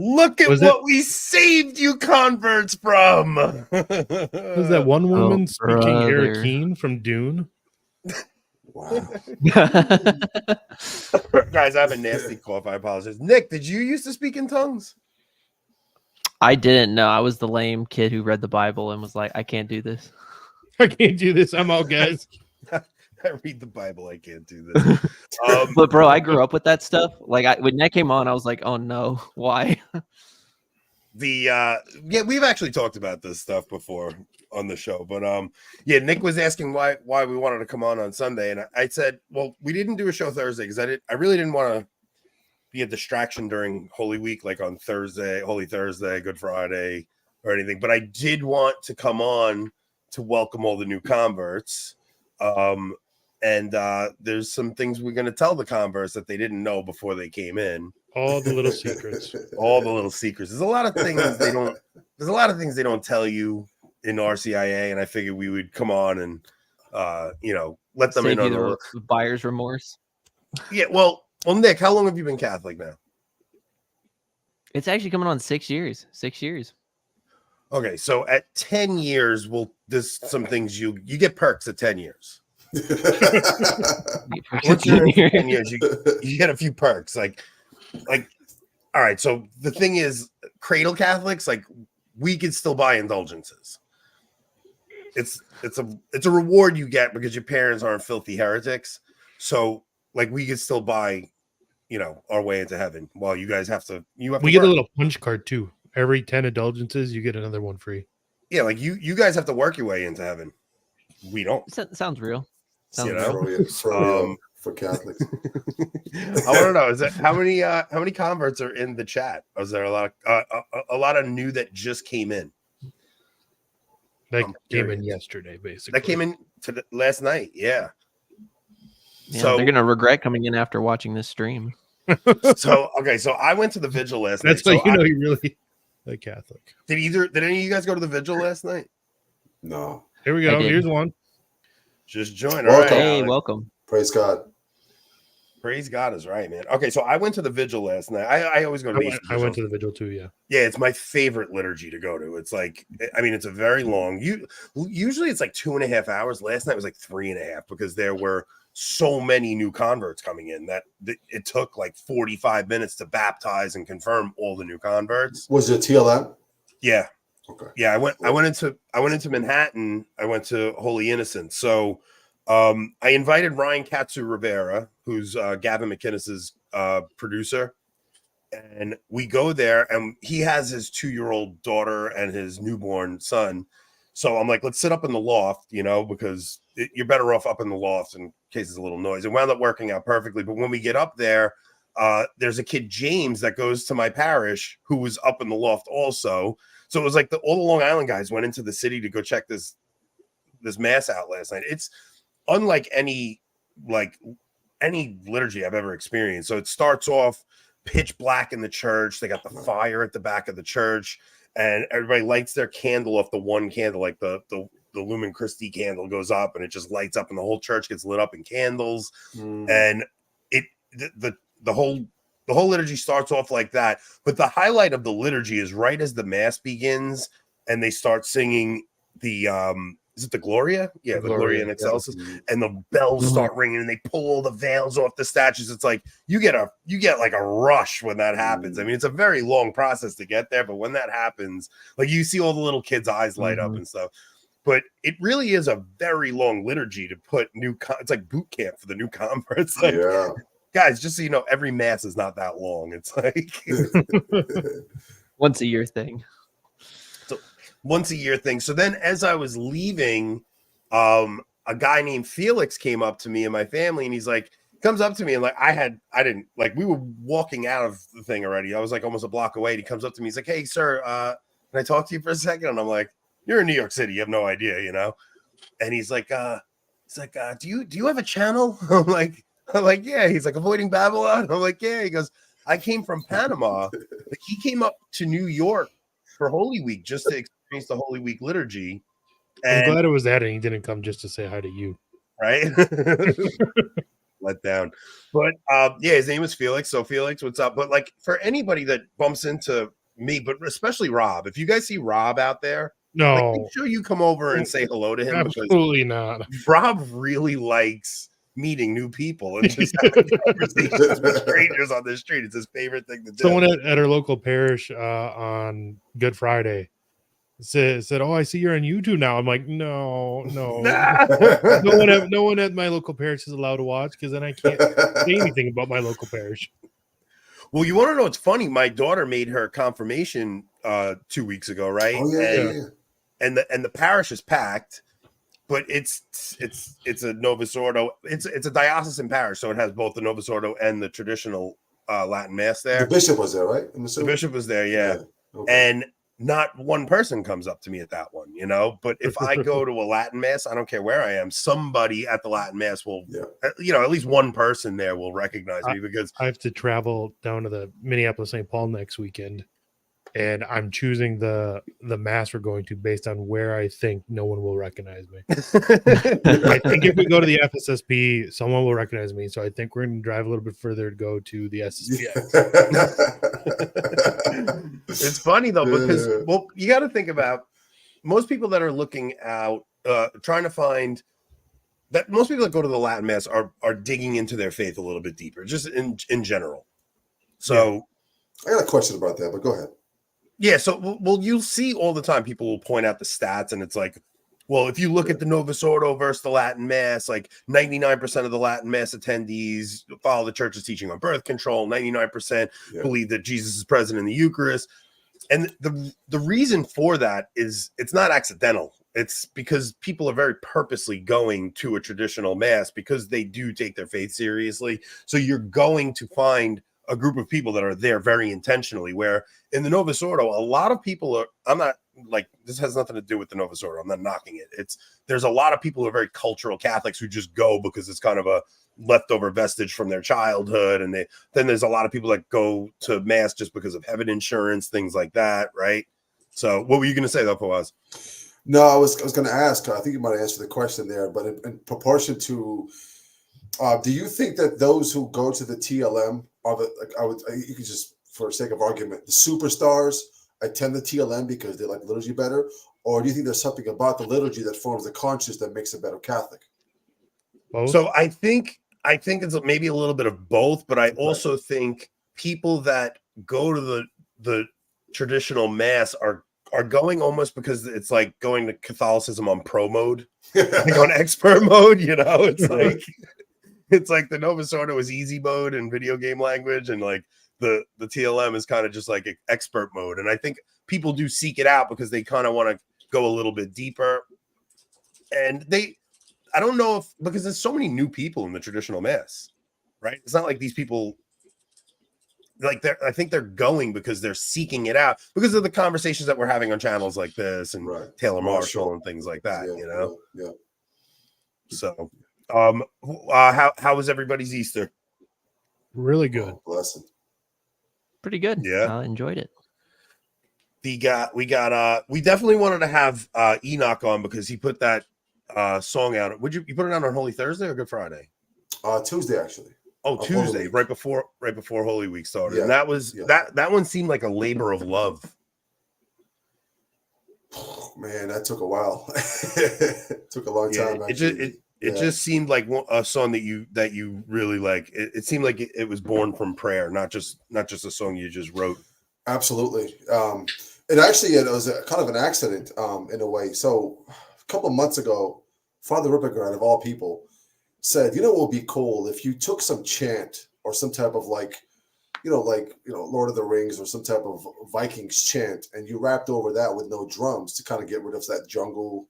Look at what we saved you converts from. Was that one woman speaking Arakeen from Dune? Wow. Guys, I have a nasty cough. I apologize. Nick, did you used to speak in tongues? I didn't know. I was the lame kid who read the Bible and was like, I can't do this. I can't do this. I'm out, guys. I read the Bible. I can't do this. But bro, I grew up with that stuff. Like when that came on, I was like, oh no, why? Yeah, we've actually talked about this stuff before on the show, but Nick was asking why we wanted to come on Sunday, and I said, well, we didn't do a show Thursday because I really didn't want to be a distraction during Holy Week, like on Thursday, Holy Thursday, Good Friday, or anything. But I did want to come on to welcome all the new converts. And there's some things we're going to tell the converts that they didn't know before they came in. All the little secrets. All the little secrets. There's a lot of things they don't. There's a lot of things they don't tell you in RCIA, and I figured we would come on and let them Save in on the buyer's remorse. Yeah. Well, Nick, how long have you been Catholic now? It's actually coming on 6 years. 6 years. Okay, so at 10 years, there's some things you get perks at 10 years. Once you're in 10 years, you get a few perks. Like, all right. So the thing is, cradle Catholics, like, we could still buy indulgences. It's a reward you get because your parents aren't filthy heretics. So, like, we could still buy, our way into heaven while you guys have to. We get a little punch card too. Every 10 indulgences, you get another one free. Yeah, like you guys have to work your way into heaven. We don't. Sounds real. For Catholics. I want to know: how many converts are in the chat? Is there a lot of new that just came in? That came in yesterday, basically. That came in last night. Yeah. So they're gonna regret coming in after watching this stream. So I went to the vigil last night. That's how you know you really a Catholic. Did any of you guys go to the vigil last night? No. Here we go. Here's one. Just join. Welcome. All right, hey, welcome. Praise God. Praise God is right, man. Okay, so I went to the vigil last night. I always go to I went to the vigil too, yeah. Yeah, it's my favorite liturgy to go to. It's like, it's a very long. Usually it's like 2.5 hours. Last night was like 3.5 because there were so many new converts coming in that it took like 45 minutes to baptize and confirm all the new converts. Was it TLM? Yeah. Okay. Yeah, I went into Manhattan. I went to Holy Innocents. So I invited Ryan Katsu Rivera, who's Gavin McInnes's producer, and we go there, and he has his 2-year-old daughter and his newborn son. So I'm like, let's sit up in the loft, because you're better off up in the loft in case there's a little noise. It wound up working out perfectly. But when we get up there, there's a kid, James, that goes to my parish who was up in the loft also. So it was like all the Long Island guys went into the city to go check this mass out last night. It's unlike any liturgy I've ever experienced. So it starts off pitch black in the church. They got the fire at the back of the church, and everybody lights their candle off the one candle, like the Lumen Christi candle goes up, and it just lights up, and the whole church gets lit up in candles. And the whole liturgy starts off like that. But the highlight of the liturgy is right as the mass begins, and they start singing the is it the Gloria? Yeah, the Gloria in Excelsis. And the bells start ringing, and they pull all the veils off the statues. It's like you get like a rush when that happens. I mean, it's a very long process to get there, but when that happens, like you see all the little kids' eyes light up and stuff. But it really is a very long liturgy to put it's like boot camp for the new converts. Like, guys, just so you know, every mass is not that long. It's like once a year thing. Once a year thing. So then as I was leaving, a guy named Felix came up to me and my family, and he's like, comes up to me and like we were walking out of the thing already. I was like almost a block away. And he comes up to me. He's like, hey, sir, can I talk to you for a second? And I'm like, you're in New York City. You have no idea, And he's like, do you have a channel? I'm like, yeah. He's like, Avoiding Babylon. I'm like, yeah. He goes, I came from Panama. Like, he came up to New York for Holy Week just to experience the Holy Week liturgy. And, I'm glad it was that, and he didn't come just to say hi to you. Right? let down. But yeah, his name is Felix. So Felix, what's up? But like for anybody that bumps into me, but especially Rob, if you guys see Rob out there, like No, make sure you come over and say hello to him because absolutely not. Rob really likes meeting new people and just having conversations with strangers on the street. It's his favorite thing to do. Someone at our local parish on Good Friday said, "Oh, I see you're on YouTube now." I'm like, no. No one at my local parish is allowed to watch because then I can't say anything about my local parish. Well, you want to know what's funny? My daughter made her confirmation 2 weeks ago, right? Oh yeah. And the parish is packed, but it's a Novus Ordo. It's a diocesan parish, so it has both the Novus Ordo and the traditional Latin Mass there. The bishop was there, right? The bishop was there, yeah. Okay. And not one person comes up to me at that one, you know. But if I go to a Latin Mass, I don't care where I am, somebody at the Latin Mass will, you know, at least one person there will recognize me because I have to travel down to the Minneapolis St. Paul next weekend, and I'm choosing the Mass we're going to based on where I think no one will recognize me. I think if we go to the FSSP, someone will recognize me. So I think we're going to drive a little bit further to go to the SSPX. It's funny though, because well, you got to think about most people that are looking out, trying to find that most people that go to the Latin Mass are digging into their faith a little bit deeper, just in general. So I got a question about that, but go ahead. Yeah, so well, you'll see all the time people will point out the stats, and it's like, well, if you look at the Novus Ordo versus the Latin Mass, like 99% of the Latin Mass attendees follow the church's teaching on birth control. 99% believe that Jesus is present in the Eucharist, and the reason for that is it's not accidental. It's because people are very purposely going to a traditional Mass because they do take their faith seriously. So you're going to find a group of people that are there very intentionally, where in the Novus Ordo, a lot of people are, I'm not like, this has nothing to do with the Novus Ordo. I'm not knocking it. There's a lot of people who are very cultural Catholics who just go because it's kind of a leftover vestige from their childhood. And then there's a lot of people that go to Mass just because of heaven insurance, things like that. Right. So what were you going to say though, Fawaz? No, I was going to ask, I think you might have answered the question there, but in proportion to, do you think that those who go to the TLM are you could just, for sake of argument, the superstars attend the TLM because they like liturgy better? Or do you think there's something about the liturgy that forms the conscience that makes a better Catholic? Both? So I think it's maybe a little bit of both, but I also think people that go to the traditional Mass are going almost because it's like going to Catholicism on pro mode, like on expert mode, you know. It's like the Novus Ordo is easy mode in video game language, and like the TLM is kind of just like expert mode. And I think people do seek it out because they kind of want to go a little bit deeper. And I don't know if, because there's so many new people in the traditional Mass, right? It's not like these people, like I think they're going because they're seeking it out because of the conversations that we're having on channels like this and Taylor Marshall and things like that, you know? Yeah. So, how was everybody's Easter? Really good. Oh, blessing. Pretty good. Yeah. I enjoyed it. We definitely wanted to have Enoch on because he put that song out. You put it out on Holy Thursday or Good Friday? Tuesday, actually. Oh, Tuesday, right before Holy Week started. Yeah. And that was that one seemed like a labor of love. Man, that took a while. It took a long time. It just seemed like a song that you really like. It seemed like it was born from prayer, not just a song you just wrote. Absolutely. It was kind of an accident in a way. So a couple of months ago, Father Rippergard, of all people, said, what would be cool if you took some chant or some type of like Lord of the Rings or some type of Vikings chant, and you rapped over that with no drums to kind of get rid of that jungle,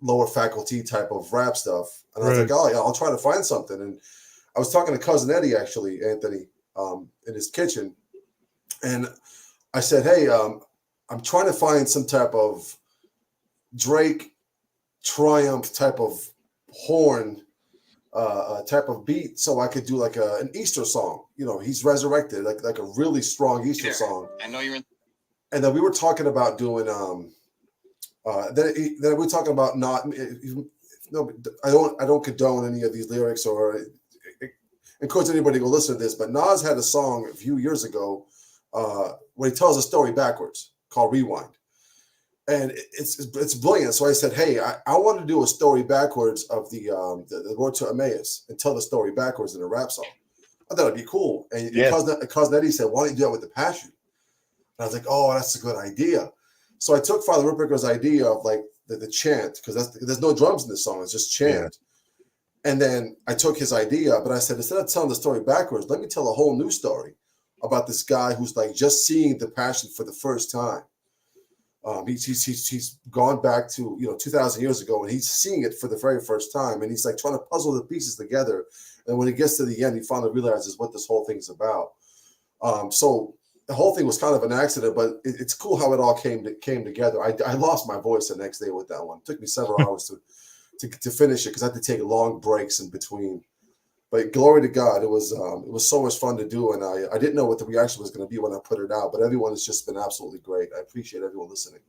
lower faculty type of rap stuff. And I was like, oh yeah, I'll try to find something. And I was talking to cousin Eddie, actually, Anthony, in his kitchen, and I said, hey, I'm trying to find some type of Drake Triumph type of horn type of beat, so I could do like an Easter song. He's resurrected, like a really strong Easter song. I know you're in. And then we were talking about doing then we were talking about not no, I don't condone any of these lyrics or encourage anybody to go listen to this. But Nas had a song a few years ago where he tells a story backwards called Rewind. And it's brilliant. So I said, hey, I want to do a story backwards of the road to Emmaus and tell the story backwards in a rap song. I thought it'd be cool. And Cousin Eddie said, why don't you do that with the Passion? And I was like, oh, that's a good idea. So I took Father Ripperger's idea of like the chant, because there's no drums in this song, it's just chant. Yeah. And then I took his idea, but I said, instead of telling the story backwards, let me tell a whole new story about this guy who's like just seeing the Passion for the first time. He's gone back to 2,000 years ago, and he's seeing it for the very first time, and he's like trying to puzzle the pieces together. And when he gets to the end, he finally realizes what this whole thing's about. So the whole thing was kind of an accident, but it's cool how it all came together. I lost my voice the next day with that one. It took me several hours to finish it because I had to take long breaks in between. But glory to God, it was so much fun to do, and I didn't know what the reaction was going to be when I put it out, but everyone has just been absolutely great. I appreciate everyone listening.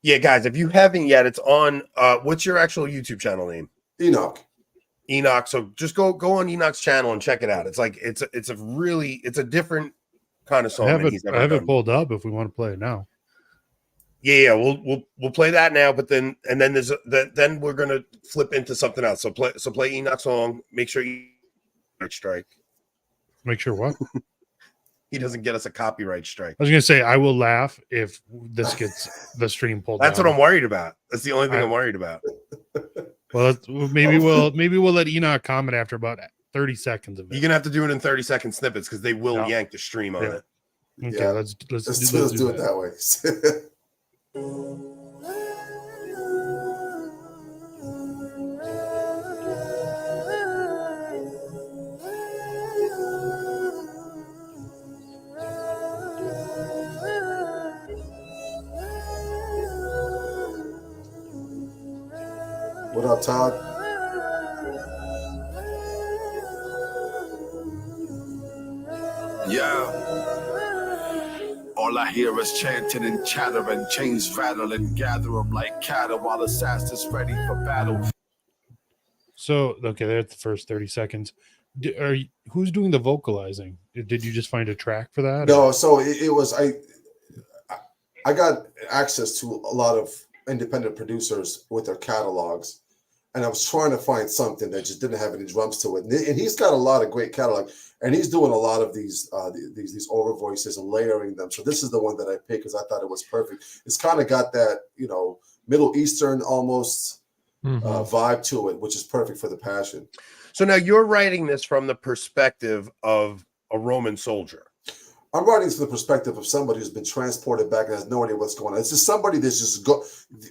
Yeah, guys, if you haven't yet, it's on. What's your actual YouTube channel name? Enoch. So just go on Enoch's channel and check it out. It's like it's a different kind of song. I have it pulled up if we want to play it now. Yeah, we'll play that now, but then then we're gonna flip into something else. So play Enoch's song. Make sure you strike. Make sure what? He doesn't get us a copyright strike. I was gonna say I will laugh if this gets the stream pulled. That's down. What I'm worried about. That's the only thing I'm worried about. Well, maybe we'll let Enoch comment after about 30 seconds of it. You're gonna have to do it in 30-second snippets because they will yank the stream on it. Okay, let's do it that way. What up, Todd? Yeah. All I hear is chanting and chattering, chains rattling, gather them like cattle while assassins ready for battle. So, okay, there's the first 30 seconds. Who's doing the vocalizing? Did you just find a track for that? No, so it was I got access to a lot of independent producers with their catalogs, and I was trying to find something that just didn't have any drums to it. And he's got a lot of great catalog, and he's doing a lot of these over voices and layering them. So this is the one that I picked because I thought it was perfect. It's kind of got that Middle Eastern almost vibe to it, which is perfect for the Passion. So now you're writing this from the perspective of a Roman soldier. I'm writing from the perspective of somebody who's been transported back and has no idea what's going on. It's just somebody that's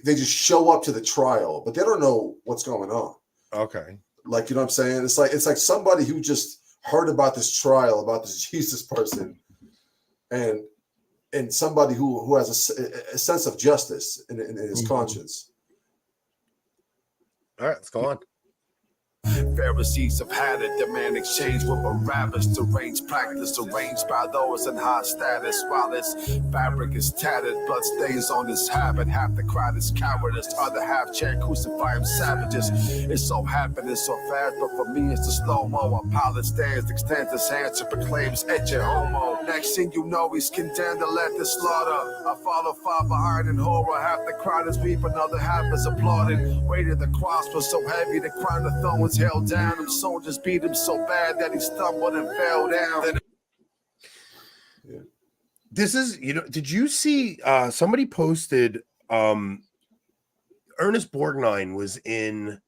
they just show up to the trial, but they don't know what's going on. Okay. Like, you know what I'm saying? It's like somebody who just heard about this trial, about this Jesus person, and somebody who has a sense of justice in his conscience. All right, let's go on. Pharisees have had it, demand exchange with Barabbas, deranged practice arranged by those in high status. While his fabric is tattered, blood stains on his habit. Half the crowd is cowardice, other half chant crucify him savages. It's so happening so fast, but for me it's the slow-mo. A pilot stands, extends his hands and proclaims, "Etche homo." Next thing you know, he's condemned to let the slaughter. I follow far behind in horror. Half the crowd is weeping, other half is applauding. Weight of the cross was so heavy, the crown of thorns held down. Them soldiers beat him so bad that he stumbled and fell down. This is, did you see somebody posted Ernest Borgnine was in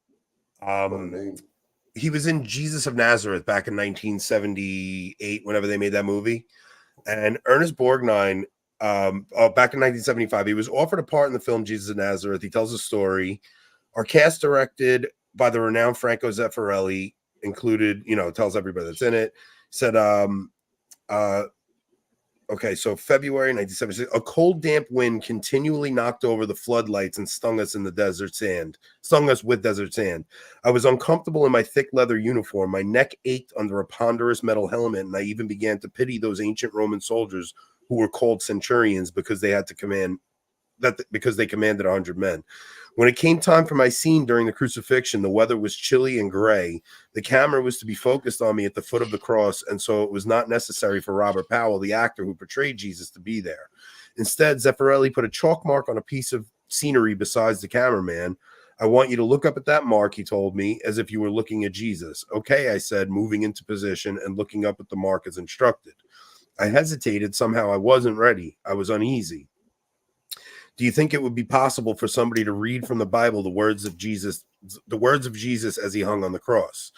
he was in Jesus of Nazareth back in 1978 whenever they made that movie. And Ernest Borgnine back in 1975, he was offered a part in the film Jesus of Nazareth. He tells a story. Our cast directed by the renowned Franco Zeffirelli, included, tells everybody that's in it. Said, okay, so February 1976, a cold, damp wind continually knocked over the floodlights and stung us with desert sand. I was uncomfortable in my thick leather uniform. My neck ached under a ponderous metal helmet, and I even began to pity those ancient Roman soldiers who were called centurions because they had to command because they commanded 100 men. When it came time for my scene during the crucifixion, the weather was chilly and gray. The camera was to be focused on me at the foot of the cross, and so it was not necessary for Robert Powell, the actor who portrayed Jesus, to be there. Instead, Zeffirelli put a chalk mark on a piece of scenery besides the cameraman. I want you to look up at that mark, he told me, as if you were looking at Jesus. Okay, I said, moving into position and looking up at the mark as instructed. I hesitated. Somehow I wasn't ready. I was uneasy. Do you think it would be possible for somebody to read from the Bible the words of Jesus as he hung on the cross?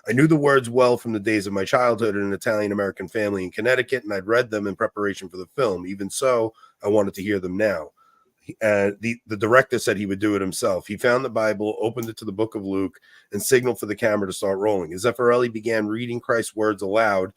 I knew the words well from the days of my childhood in an Italian-American family in Connecticut, and I'd read them in preparation for the film. Even so, I wanted to hear them now. The director said he would do it himself. He found the Bible, opened it to the book of Luke, and signaled for the camera to start rolling. As Zeffirelli began reading Christ's words aloud,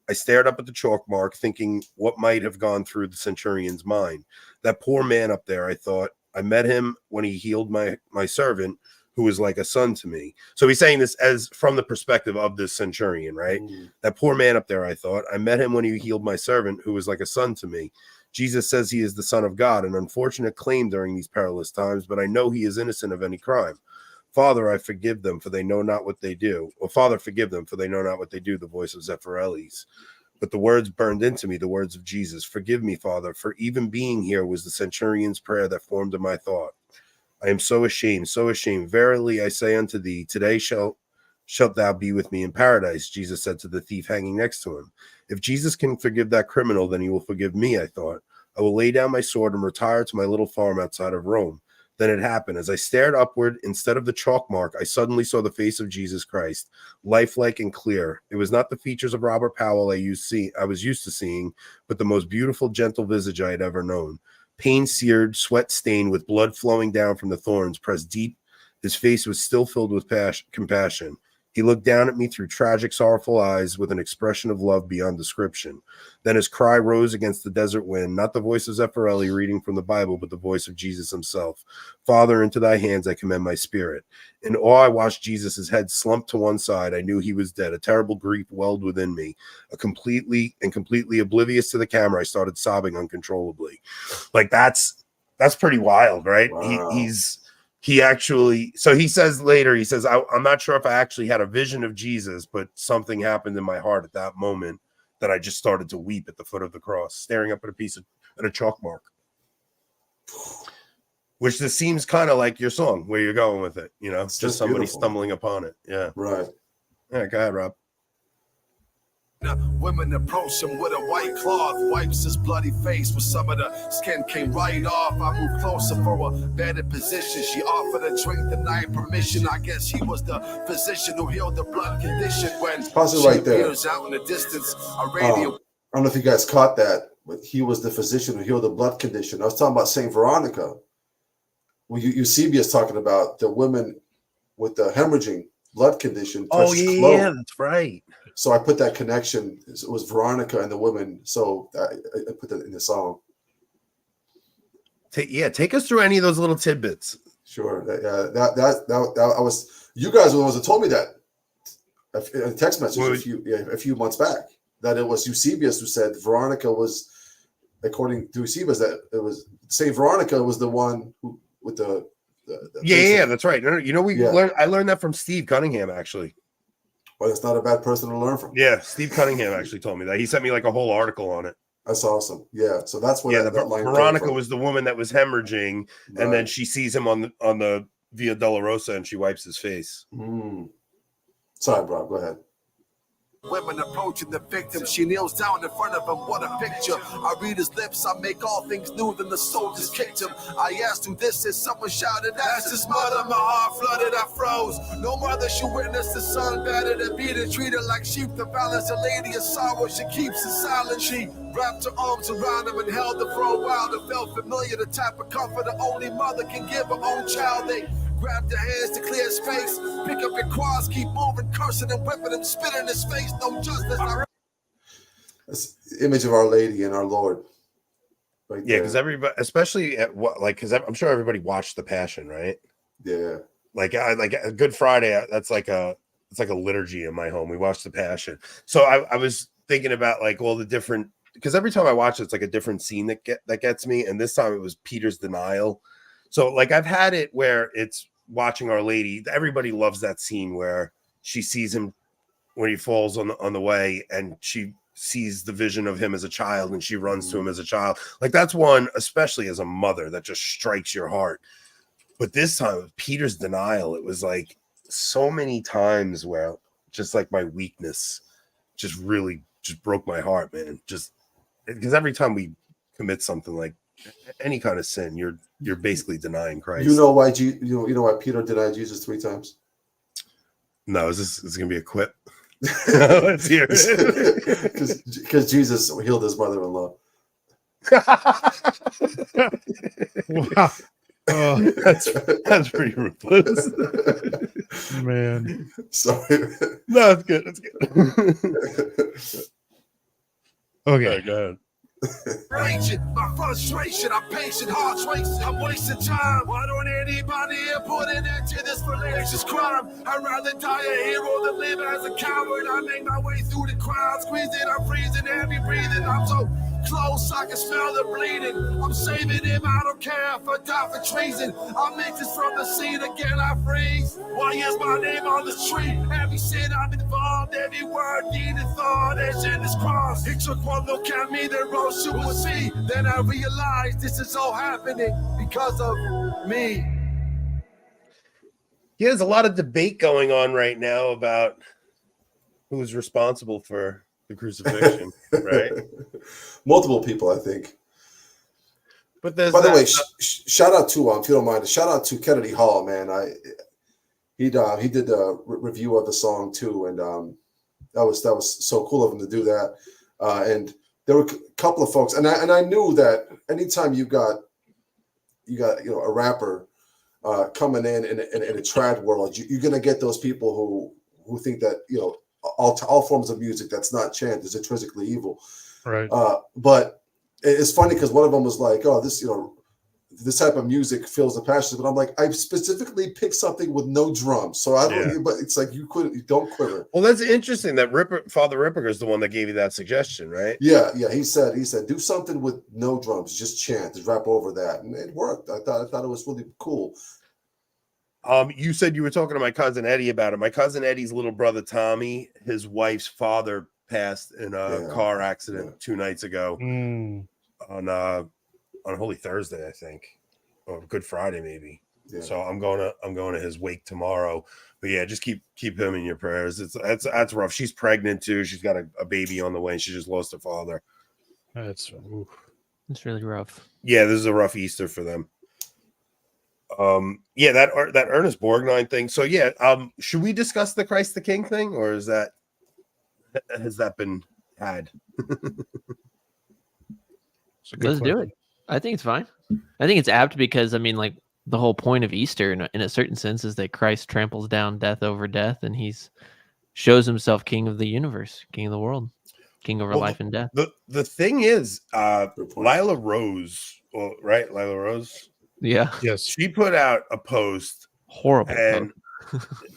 I stared up at the chalk mark, thinking what might have gone through the centurion's mind. That poor man up there, I thought. I met him when he healed my servant, who was like a son to me. So he's saying this as from the perspective of this centurion, right? That poor man up there, I thought. I met him when he healed my servant, who was like a son to me. Jesus says he is the Son of God, an unfortunate claim during these perilous times, but I know he is innocent of any crime. Father, I forgive them, for they know not what they do. Or Father, forgive them, for they know not what they do, the voice of Zeffirelli's. But the words burned into me, the words of Jesus. Forgive me, Father, for even being here was the centurion's prayer that formed in my thought. I am so ashamed, so ashamed. Verily I say unto thee, today shalt thou be with me in paradise, Jesus said to the thief hanging next to him. If Jesus can forgive that criminal, then he will forgive me, I thought. I will lay down my sword and retire to my little farm outside of Rome. Then it happened. As I stared upward, instead of the chalk mark, I suddenly saw the face of Jesus Christ, lifelike and clear. It was not the features of Robert Powell I was used to seeing, but the most beautiful, gentle visage I had ever known. Pain-seared, sweat-stained, with blood flowing down from the thorns pressed deep, his face was still filled with compassion. He looked down at me through tragic, sorrowful eyes with an expression of love beyond description. Then his cry rose against the desert wind, not the voice of Zeffirelli reading from the Bible, but the voice of Jesus himself. Father, into thy hands I commend my spirit. In awe, I watched Jesus' head slump to one side. I knew he was dead. A terrible grief welled within me. Completely oblivious to the camera, I started sobbing uncontrollably. Like that's pretty wild, right? Wow. He actually, so he says later, he says, I'm not sure if I actually had a vision of Jesus, but something happened in my heart at that moment that I just started to weep at the foot of the cross, staring up at a chalk mark. Which this seems kind of like your song, where you're going with it, you know, it's just somebody beautiful. stumbling upon it. Yeah. Right. Yeah, go ahead, Rob. Women approach him with a white cloth, wipes his bloody face with some of the skin came right off. I moved closer for a better position. She offered a drink, denied permission. I guess he was the physician who healed the blood condition. When Pause it she right there. appears out in the distance, a radio. I don't know if you guys caught that, but he was the physician who healed the blood condition. I was talking about Saint Veronica. Well, Eusebius talking about the women with the hemorrhaging blood condition. Oh, yeah, that's right. So I put that connection. It was Veronica and the women. So I put that in the song. Take us through any of those little tidbits. Sure. That I was. You guys were the ones that told me that in a text message a few months back. That it was Eusebius who said Veronica was, according to Eusebius, that it was Saint Veronica was the one who with the that's right. You know, I learned that from Steve Cunningham actually. Well, it's not a bad person to learn from. Yeah, Steve Cunningham actually told me that. He sent me like a whole article on it. That's awesome. Yeah, so that's where that line Veronica was the woman that was hemorrhaging, right. And then she sees him on the Via Dolorosa, and she wipes his face. Sorry, bro. Go ahead. Women approaching the victim, she kneels down in front of him. What a picture! I read his lips, I make all things new. Then the soldiers kicked him. I asked who this is. Someone shouted, "That's his mother." My heart flooded, I froze. No mother should witness the son battered and beaten, treated like sheep. The balance, a lady of sorrow, she keeps it silent. She wrapped her arms around him and held her for a while. It felt familiar, the type of comfort the only mother can give her own child. They grab their hands to clear space. Pick up your cross, keep moving, cursing and whipping him, spit in his face. No justice. That's the image of Our Lady and our Lord. Right, yeah, because everybody, especially at because I'm sure everybody watched the Passion, right? Yeah. Like a Good Friday, it's like a liturgy in my home. We watched the Passion. So I was thinking about like all the different because every time I watch it, it's like a different scene that gets me. And this time it was Peter's denial. So like I've had it where it's watching Our Lady. Everybody loves that scene where she sees him when he falls on the way, and she sees the vision of him as a child, and she runs to him as a child. Like that's one, especially as a mother, that just strikes your heart. But this time with Peter's denial, it was like so many times where just like my weakness just really just broke my heart, man. Just because every time we commit something like any kind of sin, you're basically denying Christ. You know why you know why Peter denied Jesus 3 times? No, is this gonna be a quip? Let's hear it. Because Jesus healed his mother-in-law. Wow. Oh, That's pretty ruthless. man. Sorry. No, it's good. It's good. Okay. Right, go ahead. Raging, my frustration, I'm patient, heart racing, I'm wasting time. Why don't anybody here put an end to this fallacious crime? I'd rather die a hero than live as a coward. I make my way through the crowd, squeezing, I'm freezing, heavy breathing. I'm so close, I can smell the bleeding. I'm saving him, I don't care if I die for treason. I'm mixing from the scene again, I freeze. Why is my name on the street? Every sin I'm involved, every word needed thought, it's in this cross. It took one look at me, then rose to a sea. Then I realized this is all happening because of me. Yeah, there's a lot of debate going on right now about who's responsible for the crucifixion, right? Multiple people, I think. But there's By the way, shout out to if you don't mind, shout out to Kennedy Hall, man. He did a review of the song too, and that was so cool of him to do that. And there were a couple of folks, and I knew that anytime you got a rapper coming in a trad world, you're gonna get those people who think that all forms of music that's not chant is intrinsically evil. Right. But it's funny because one of them was like, "Oh, this type of music fills the passions," but I'm like, I specifically picked something with no drums, so I don't. Yeah. But it's like you don't quiver. Well, that's interesting. That Father Ripperger is the one that gave you that suggestion, right? Yeah. He said do something with no drums, just chant, just rap over that, and it worked. I thought it was really cool. You said you were talking to my cousin Eddie about it. My cousin Eddie's little brother Tommy, his wife's father passed in a car accident 2 nights ago on Holy Thursday, I think, or Good Friday maybe. Yeah. So I'm going to his wake tomorrow. But yeah, just keep him in your prayers. That's rough. She's pregnant too. She's got a baby on the way, and she just lost her father. It's really rough. Yeah, this is a rough Easter for them. Yeah, that Ernest Borgnine thing. So yeah, should we discuss the Christ the King thing, or has that been had? Let's do it. I think it's fine. I think it's apt because the whole point of Easter in a certain sense is that Christ tramples down death over death, and he's shows himself King of the universe, King of the world, King over life and death. The thing is, Lila Rose, right? Lila Rose. Yeah. Yes. She put out a post. Horrible.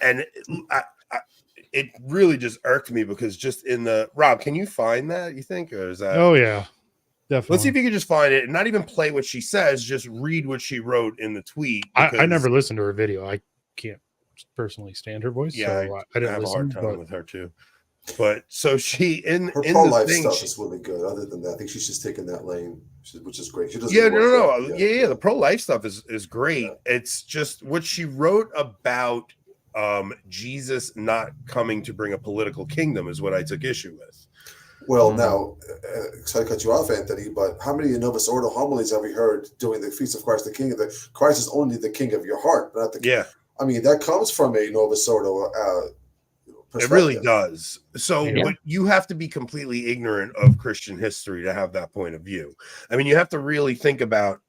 And it really just irked me because just in the Rob, can you find that? You think, or is that? Oh yeah, definitely. Let's see if you can just find it and not even play what she says. Just read what she wrote in the tweet. I never listened to her video. I can't personally stand her voice. Yeah, so I didn't have listen, a hard time with her too. But so she in her pro-life stuff is really good. Other than that, I think she's just taking that lane, which is great. She doesn't. Yeah, no. Yeah. The pro-life stuff is great. Yeah. It's just what she wrote about Jesus not coming to bring a political kingdom is what I took issue with. Well, now, sorry to cut you off, Anthony, but how many Novus Ordo homilies have we heard during the Feast of Christ the King? Christ is only the King of your heart, not the. Yeah. I mean, that comes from a Novus Ordo. It really does. So but you have to be completely ignorant of Christian history to have that point of view. I mean, you have to really think about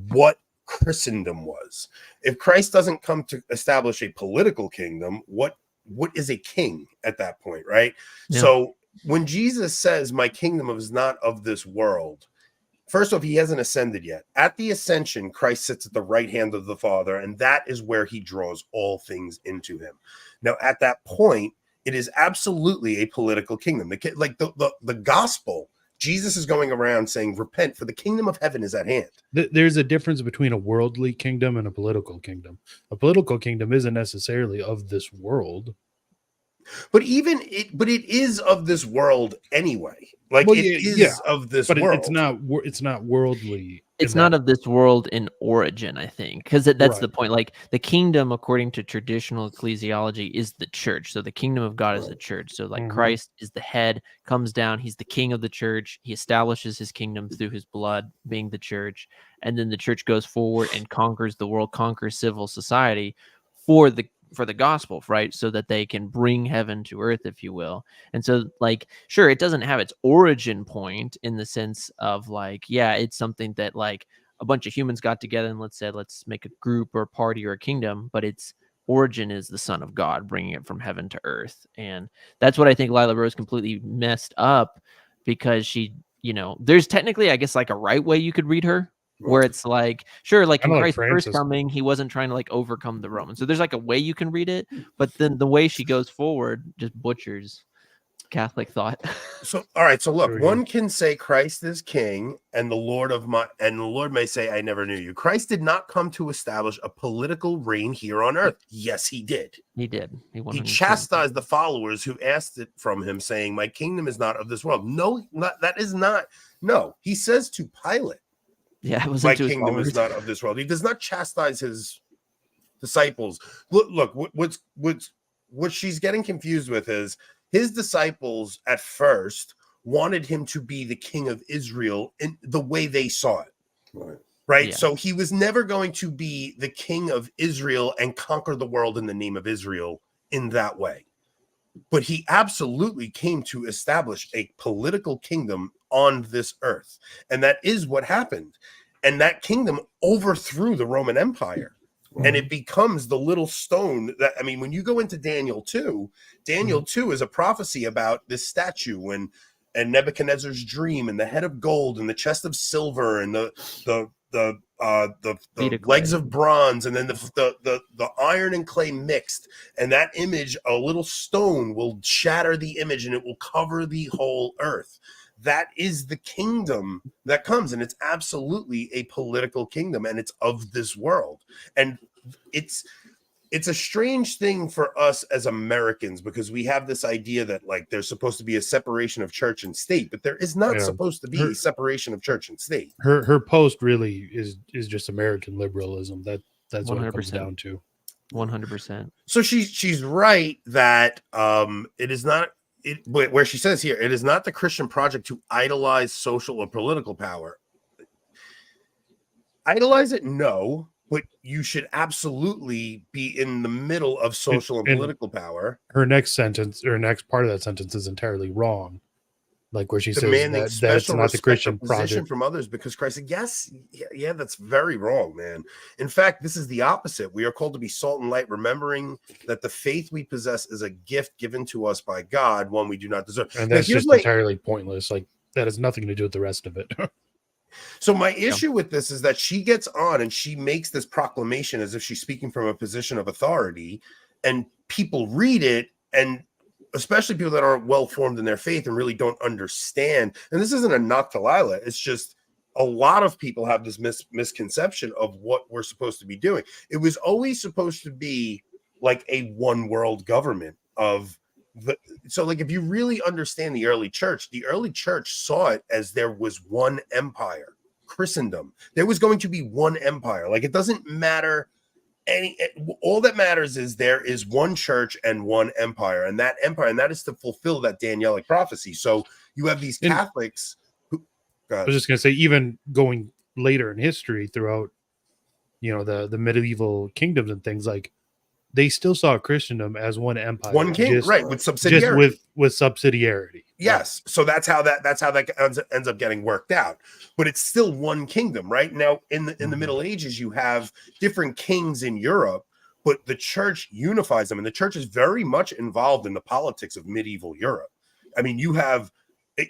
what Christendom was. If Christ doesn't come to establish a political kingdom, what is a king at that point, right? Yeah. So when Jesus says, "My kingdom is not of this world," first off, he hasn't ascended yet. At the ascension, Christ sits at the right hand of the Father, and that is where he draws all things into him. Now, at that point, it is absolutely a political kingdom. The gospel Jesus is going around saying, repent, for the kingdom of heaven is at hand. There's a difference between a worldly kingdom and a political kingdom. A political kingdom isn't necessarily of this world. But it is of this world anyway. Like, Well, it is yeah, of this but world. it's not worldly. It's not of this world in origin, I think, because that's the point. Like the kingdom, according to traditional ecclesiology, is the church. So the kingdom of God is the church. So like Christ is the head, comes down. He's the king of the church. He establishes his kingdom through his blood, being the church. And then the church goes forward and conquers the world, conquers civil society for the gospel, right? So that they can bring heaven to earth, if you will. And so, like, sure, it doesn't have its origin point in the sense of like, yeah, it's something that like a bunch of humans got together and let's make a group or a party or a kingdom, but its origin is the Son of God bringing it from heaven to earth. And that's what I think Lila Rose completely messed up, because she, there's technically, I guess, like a right way you could read her, where it's like, sure, like in Christ's first coming, he wasn't trying to like overcome the Romans. So there's like a way you can read it, but then the way she goes forward just butchers Catholic thought. So, all right. So look, one can say Christ is king, and the Lord may say, I never knew you. Christ did not come to establish a political reign here on earth. Yes, he did. He did. He chastised the followers who asked it from him, saying, my kingdom is not of this world. No, that is not. No, he says to Pilate, yeah, it was my kingdom is not of this world. He does not chastise his disciples. Look, what she's getting confused with is his disciples at first wanted him to be the king of Israel in the way they saw it. Right. Yeah. So he was never going to be the king of Israel and conquer the world in the name of Israel in that way. But he absolutely came to establish a political kingdom on this earth. And that is what happened. And that kingdom overthrew the Roman Empire. And it becomes the little stone that, I mean, when you go into Daniel 2 is a prophecy about this statue and Nebuchadnezzar's dream and the head of gold and the chest of silver and the legs of bronze and then the iron and clay mixed, and that image, a little stone will shatter the image and it will cover the whole earth. That is the kingdom that comes, and it's absolutely a political kingdom, and it's of this world. And it's a strange thing for us as Americans, because we have this idea that like there's supposed to be a separation of church and state, but there is not supposed to be a separation of church and state. Her post really is just American liberalism. That's what it comes down to. 100%. So she's right that it is not. Where she says here, it is not the Christian project to idolize social or political power. Idolize it, no, but you should absolutely be in the middle of social and political power. Her next sentence, or next part of that sentence, is entirely wrong. Like where she says that it's not the Christian project from others because Christ said, yes, yeah, that's very wrong, man. In fact, this is the opposite. We are called to be salt and light, remembering that the faith we possess is a gift given to us by God, one we do not deserve. And that's just entirely pointless. Like that has nothing to do with the rest of it. So my issue with this is that she gets on and she makes this proclamation as if she's speaking from a position of authority, and people read it, and especially people that aren't well formed in their faith and really don't understand. And this isn't a knock to Lila. It's just a lot of people have this misconception of what we're supposed to be doing. It was always supposed to be like a one world government so like if you really understand the early church saw it as there was one empire, Christendom. There was going to be one empire. Like it doesn't matter. All that matters is there is one church and one empire, and that is to fulfill that Danielic prophecy. So you have these Catholics who, I was just going to say, even going later in history throughout, the medieval kingdoms and things, like they still saw Christendom as one empire, one king, with subsidiarity. Just with subsidiarity. Yes, so that's how that ends up getting worked out. But it's still one kingdom, right? Now, in the Middle Ages, you have different kings in Europe, but the church unifies them, and the church is very much involved in the politics of medieval Europe. I mean, you have,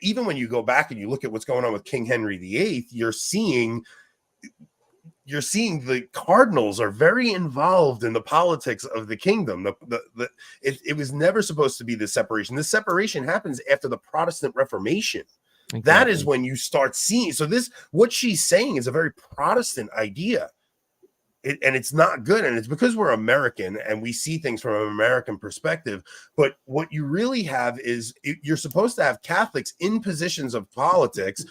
even when you go back and you look at what's going on with King Henry VIII, you're seeing the cardinals are very involved in the politics of the kingdom. It was never supposed to be this separation. This separation happens after the Protestant Reformation. That is when you start seeing. So what she's saying is a very Protestant idea. And it's not good. And it's because we're American and we see things from an American perspective. But what you really have is you're supposed to have Catholics in positions of politics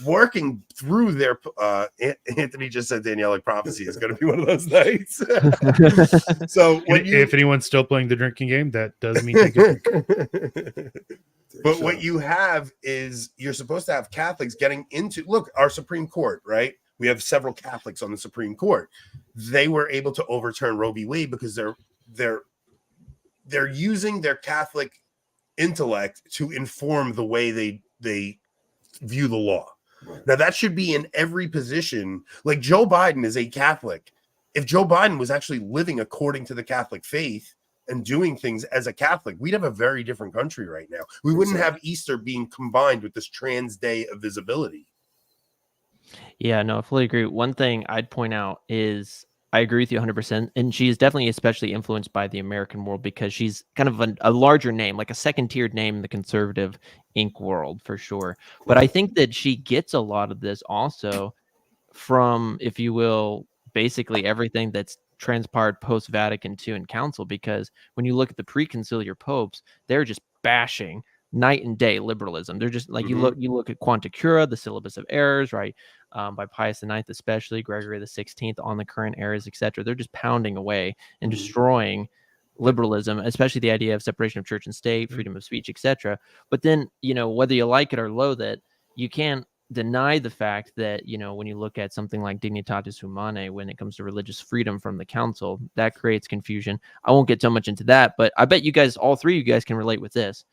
working through their Anthony just said Danielic prophecy is going to be one of those nights. So if anyone's still playing the drinking game, that does mean take a drink. But what you have is you're supposed to have Catholics getting into our Supreme Court, right? We have several Catholics on the Supreme Court. They were able to overturn Roe v. Wade because they're using their Catholic intellect to inform the way they view the law. Right. Now that should be in every position. Like Joe Biden is a Catholic. If Joe Biden was actually living according to the Catholic faith and doing things as a Catholic, we'd have a very different country right now. We wouldn't have Easter being combined with this trans day of visibility. Yeah, no, I fully agree. One thing I'd point out is I agree with you 100%. And she is definitely especially influenced by the American world because she's kind of a larger name, like a second-tiered name in the conservative ink world for sure. But I think that she gets a lot of this also from, if you will, basically everything that's transpired post-Vatican II and Council, because when you look at the pre-conciliar popes, they're just bashing night and day liberalism. They're just like, you look at Quanta Cura, the syllabus of errors, right? By Pius IX, especially Gregory the 16th on the current errors, etc. They're just pounding away and destroying liberalism, especially the idea of separation of church and state, freedom of speech, etc. But then, whether you like it or loathe it, you can't deny the fact that, when you look at something like Dignitatis Humanae, when it comes to religious freedom from the council, that creates confusion. I won't get so much into that, but I bet you guys, all three of you guys can relate with this.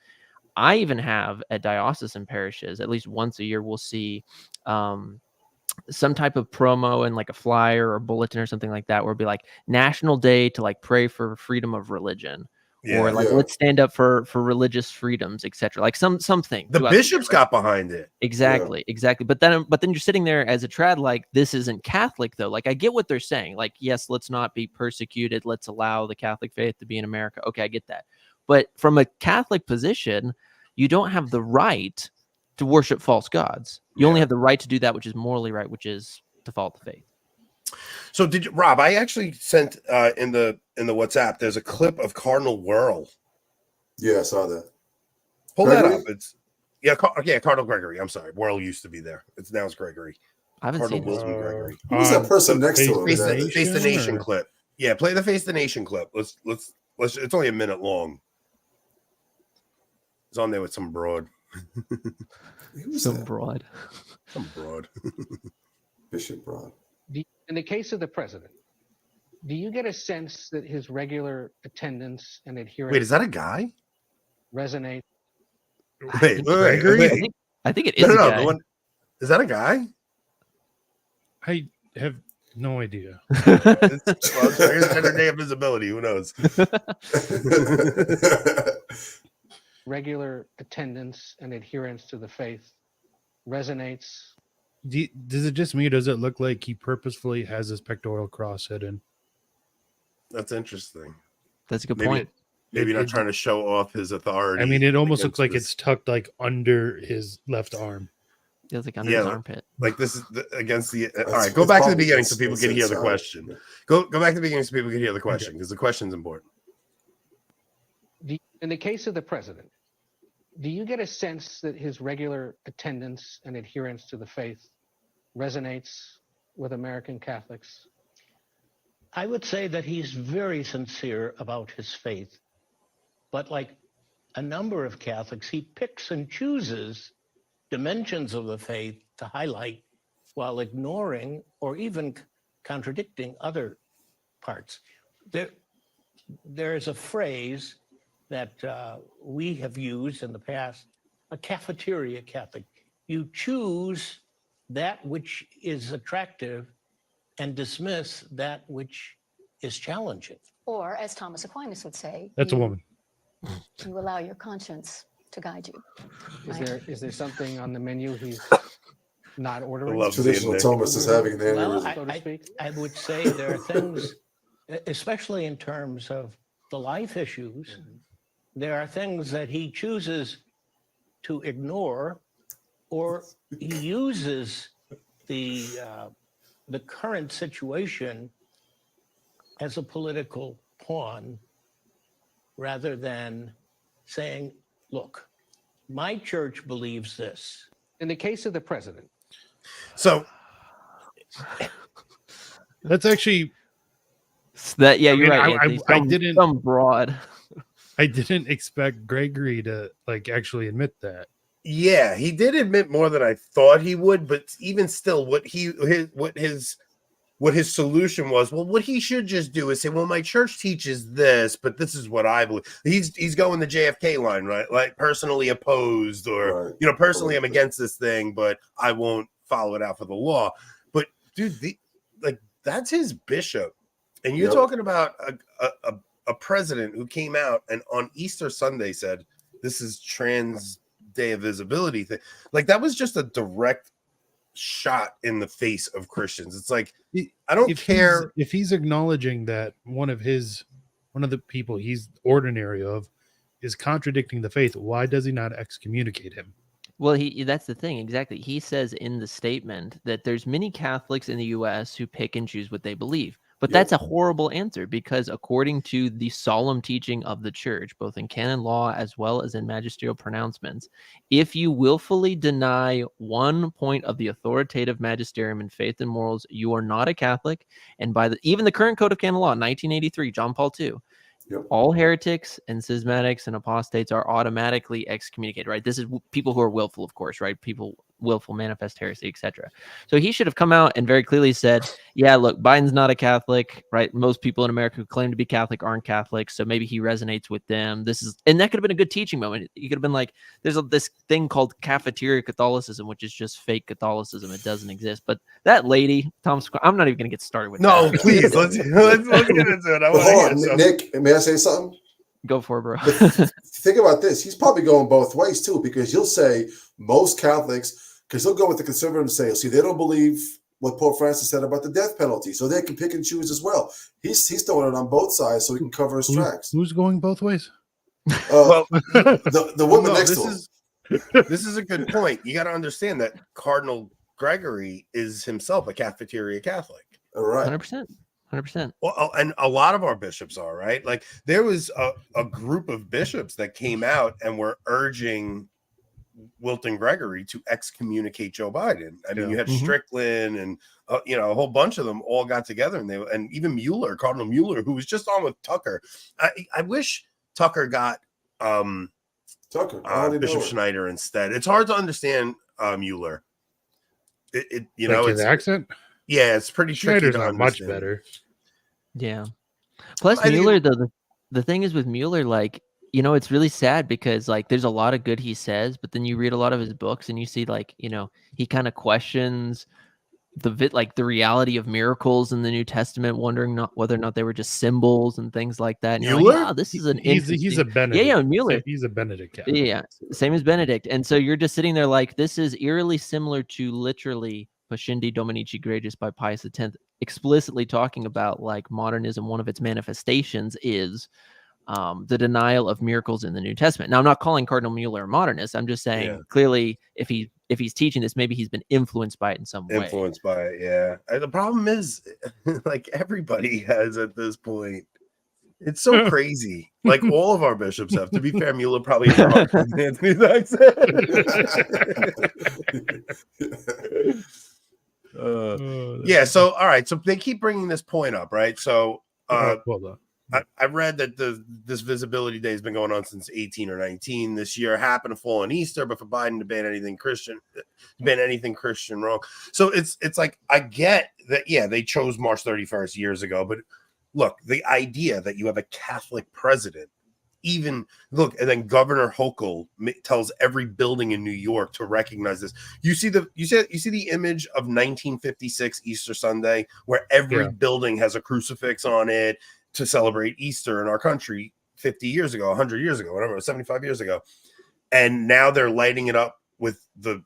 I even have at diocesan parishes, at least once a year, we'll see some type of promo and like a flyer or bulletin or something like that, where it'll be like National Day to like pray for freedom of religion, or like let's stand up for religious freedoms, etc. Like something. The bishops got behind it. Exactly. But then you're sitting there as a trad, like, this isn't Catholic though. Like, I get what they're saying. Like, yes, let's not be persecuted. Let's allow the Catholic faith to be in America. Okay, I get that. But from a Catholic position, you don't have the right to worship false gods. You only have the right to do that which is morally right, which is to follow the faith. So Rob, I actually sent in the WhatsApp, there's a clip of Cardinal Wuerl. Yeah, I saw that. Pull Gregory? That up. It's Cardinal Gregory. I'm sorry. Wuerl used to be there. Now it's Gregory. I haven't seen Gregory. Who's that person next to him? Face the Nation clip. Yeah, play the Face the Nation clip. Let's it's only a minute long. It's on there with some broad. Some broad. Bishop Broad. In the case of the president, do you get a sense that his regular attendance and adherence... Wait, is that a guy? ...resonate? Wait. I think it is a guy. Is that a guy? I have no idea. It's another day of visibility. Who knows? Regular attendance and adherence to the faith resonates. Does it just me, or does it look like he purposefully has his pectoral cross hidden? That's interesting. That's a good point. Maybe not trying to show off his authority. I mean, it almost looks like it's tucked like under his left arm. It's like under his armpit. Like this is against the. All right, go back to the beginning so people can hear the question. Go back to the beginning so people can hear the question, because the question's important. In the case of the president, do you get a sense that his regular attendance and adherence to the faith resonates with American Catholics? I would say that he's very sincere about his faith. But like a number of Catholics, he picks and chooses dimensions of the faith to highlight while ignoring or even contradicting other parts. There is a phrase that we have used in the past, a cafeteria Catholic. You choose that which is attractive and dismiss that which is challenging. Or, as Thomas Aquinas would say, that's a woman. You allow your conscience to guide you. Is there something on the menu he's not ordering? Traditional Thomas is having an Well, aneurysm. I would say there are things, especially in terms of the life issues, there are things that he chooses to ignore or he uses the current situation as a political pawn rather than saying, look, my church believes this. In the case of the president, So That's actually That yeah, I you're mean, right. Anthony. I didn't some broad. I didn't expect Gregory to like actually admit that. yeah, he did admit more than I thought he would, but even still, what his solution was, well, what he should just do is say, well, my church teaches this, but this is what I believe. He's going the JFK line, right? Like personally opposed, or Right. Personally I'm against this thing, but I won't follow it out for the law. But dude, that's his bishop, and you're talking about a president who came out and on Easter Sunday said this is trans day of visibility thing. Like that was just a direct shot in the face of Christians. It's like, I don't care if he's acknowledging that one of the people he's ordinary of is contradicting the faith. Why does he not excommunicate him? Well, that's the thing. Exactly. He says in the statement that there's many Catholics in the U.S. who pick and choose what they believe. But that's a horrible answer, because according to the solemn teaching of the church, both in canon law as well as in magisterial pronouncements, if you willfully deny one point of the authoritative magisterium in faith and morals, you are not a Catholic. And by even the current Code of Canon Law, 1983, John Paul II, all heretics and schismatics and apostates are automatically excommunicated, right? This is people who are willful, of course, right? People willful, manifest heresy, etc. So he should have come out and very clearly said, yeah, look, Biden's not a Catholic, right? Most people in America who claim to be Catholic aren't Catholic, so maybe he resonates with them. And that could have been a good teaching moment. He could have been like, there's this thing called cafeteria Catholicism, which is just fake Catholicism. It doesn't exist. But that lady, I'm not even going to get started with that. Please, let's get into it. Hold on, Nick, may I say something? Go for it, bro. Think about this. He's probably going both ways too, because you'll say most Catholics, because he'll go with the conservative and say, see, they don't believe what Pope Francis said about the death penalty, so they can pick and choose as well. He's throwing it on both sides so he can cover his tracks. Who's going both ways? The woman next to him. This is a good point. You got to understand that Cardinal Gregory is himself a cafeteria Catholic. All right. 100%. Well, and a lot of our bishops are, right? Like there was a group of bishops that came out and were urging Wilton Gregory to excommunicate Joe Biden. I mean, you had Strickland and a whole bunch of them all got together, and even Mueller, Cardinal Mueller, who was just on with Tucker. I wish Tucker got Bishop Schneider instead. It's hard to understand Mueller. His accent. Yeah, it's pretty tricky. Schneider's not much better. Yeah. Plus Mueller, though, the thing is with Mueller, like, it's really sad because like there's a lot of good he says, but then you read a lot of his books and you see like, he kind of questions the reality of miracles in the New Testament, wondering whether or not they were just symbols and things like that. And Mueller? Like, this is he's a Benedict. Yeah, Mueller. He's a Benedict. Yeah, same as Benedict. And so you're just sitting there like, this is eerily similar to literally Pascendi Dominici Gregis by Pius X, explicitly talking about like modernism. One of its manifestations is the denial of miracles in the New Testament. Now, I'm not calling Cardinal Mueller a modernist. I'm just saying clearly, if he's teaching this, maybe he's been influenced by it in some way. Influenced by it, yeah. And the problem is, like everybody has at this point. It's so crazy. Like all of our bishops have. To be fair, Mueller probably has Anthony's accent. Yeah. So all right. So they keep bringing this point up, right? So Hold on. I read that this visibility day has been going on since 18 or 19. This year happened to fall on Easter, but for Biden to ban anything Christian wrong. So it's like, I get that, yeah, they chose March 31st years ago, but look, the idea that you have a Catholic president, and then Governor Hochul tells every building in New York to recognize this. You see the image of 1956 Easter Sunday where every building has a crucifix on it to celebrate Easter in our country 50 years ago, 100 years ago, whatever, 75 years ago. And now they're lighting it up with the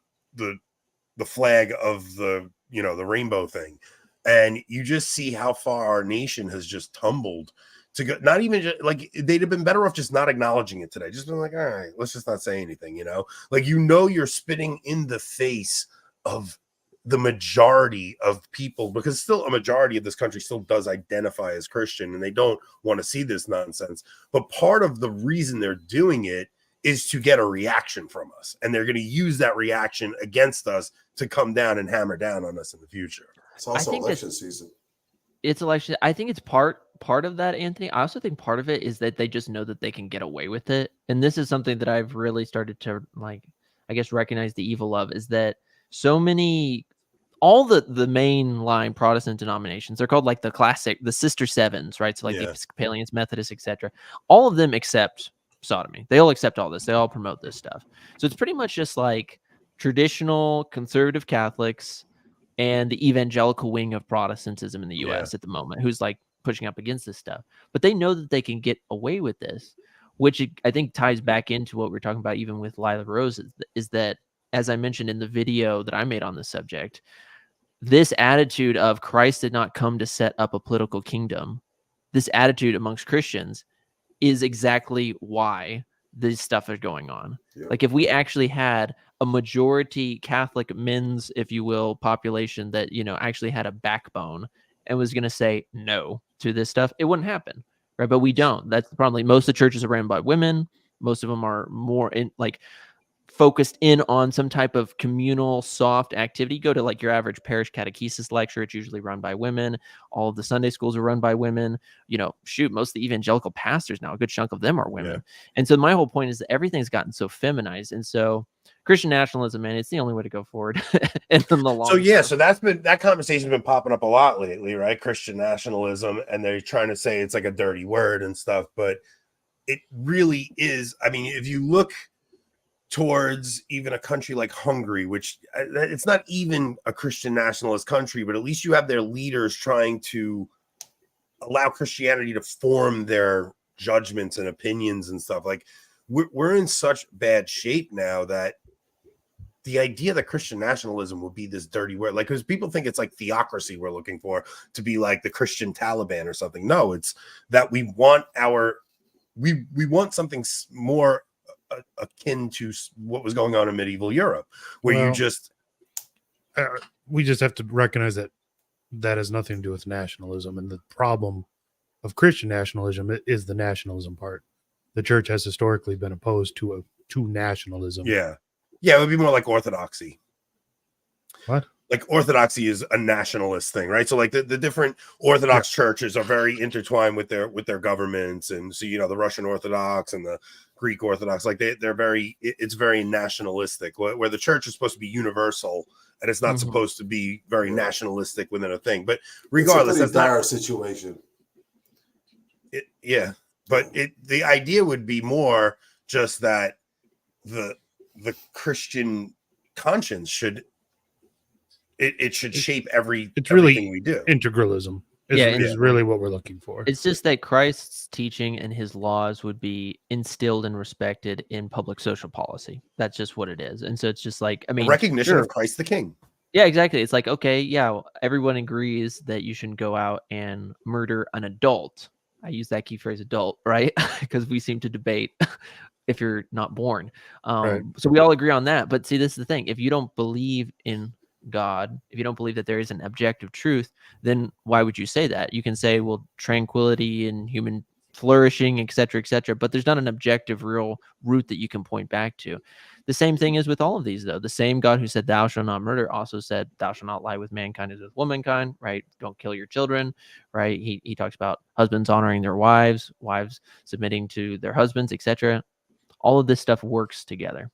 flag of the rainbow thing. And you just see how far our nation has just tumbled to go, not even just, like, they'd have been better off just not acknowledging it today. Just been like, all right, let's just not say anything, you know? Like, you know, you're spitting in the face of the majority of people, because still a majority of this country still does identify as Christian and they don't want to see this nonsense. But part of the reason they're doing it is to get a reaction from us. And they're going to use that reaction against us to come down and hammer down on us in the future. It's also election season. It's election. I think it's part of that, Anthony. I also think part of it is that they just know that they can get away with it. And this is something that I've really started to, like, I guess, recognize the evil of, is that so many, all the mainline Protestant denominations, they're called like the classic, the Sister Sevens, right? So like the Episcopalians, Methodists, etc. All of them accept sodomy. They all accept all this. They all promote this stuff. So it's pretty much just like traditional conservative Catholics and the evangelical wing of Protestantism in the U.S. at the moment, who's like pushing up against this stuff. But they know that they can get away with this, which I think ties back into what we're talking about even with Lila Rose, is that, as I mentioned in the video that I made on this subject, this attitude of Christ did not come to set up a political kingdom, this attitude amongst Christians is exactly why this stuff is going on. Yeah. Like, if we actually had a majority Catholic men's, if you will, population that, you know, actually had a backbone and was going to say no to this stuff, it wouldn't happen, right? But we don't. That's the problem. Like, most of the churches are ran by women. Most of them are more in, like, focused in on some type of communal soft activity. Go to like your average parish catechesis lecture, it's usually run by women. All of the Sunday schools are run by women. You know, shoot, most of the evangelical pastors now, a good chunk of them are women. And so my whole point is that everything's gotten so feminized. And so Christian nationalism, man, it's the only way to go forward in the long term. So that conversation's been popping up a lot lately, right? Christian nationalism, and they're trying to say it's like a dirty word and stuff, but it really is. I mean, if you look towards even a country like Hungary, which it's not even a Christian nationalist country, but at least you have their leaders trying to allow Christianity to form their judgments and opinions and stuff. Like, we're in such bad shape now that the idea that Christian nationalism would be this dirty word, like, because people think it's like theocracy we're looking for, to be like the Christian Taliban or something. No, it's that we want we want something more akin to what was going on in medieval Europe, where we just have to recognize that that has nothing to do with nationalism. And the problem of Christian nationalism is the nationalism part. The church has historically been opposed to nationalism. Yeah, it would be more like orthodoxy. What? Like, orthodoxy is a nationalist thing, right? So like the different Orthodox churches are very intertwined with their governments, and so, you know, the Russian Orthodox and the Greek Orthodox, like they're very, it's very nationalistic, where the church is supposed to be universal and it's not supposed to be very nationalistic within a thing. But regardless, it's a pretty dire situation. But the idea would be more just that the Christian conscience should shape everything we do. Integralism is really what we're looking for. It's just that Christ's teaching and his laws would be instilled and respected in public social policy. That's just what it is. And so it's just like, I mean, recognition of Christ the King. Yeah, exactly. It's like, okay, yeah, everyone agrees that you shouldn't go out and murder an adult. I use that key phrase, adult, right? Because we seem to debate if you're not born. So we all agree on that. But see, this is the thing. If you don't believe in God, if you don't believe that there is an objective truth, then why would you say that? You can say, well, tranquility and human flourishing, et cetera, but there's not an objective real root that you can point back to. The same thing is with all of these, though. The same God who said thou shalt not murder also said thou shalt not lie with mankind as with womankind, right? Don't kill your children, right? He talks about husbands honoring their wives, wives submitting to their husbands, etc. All of this stuff works together.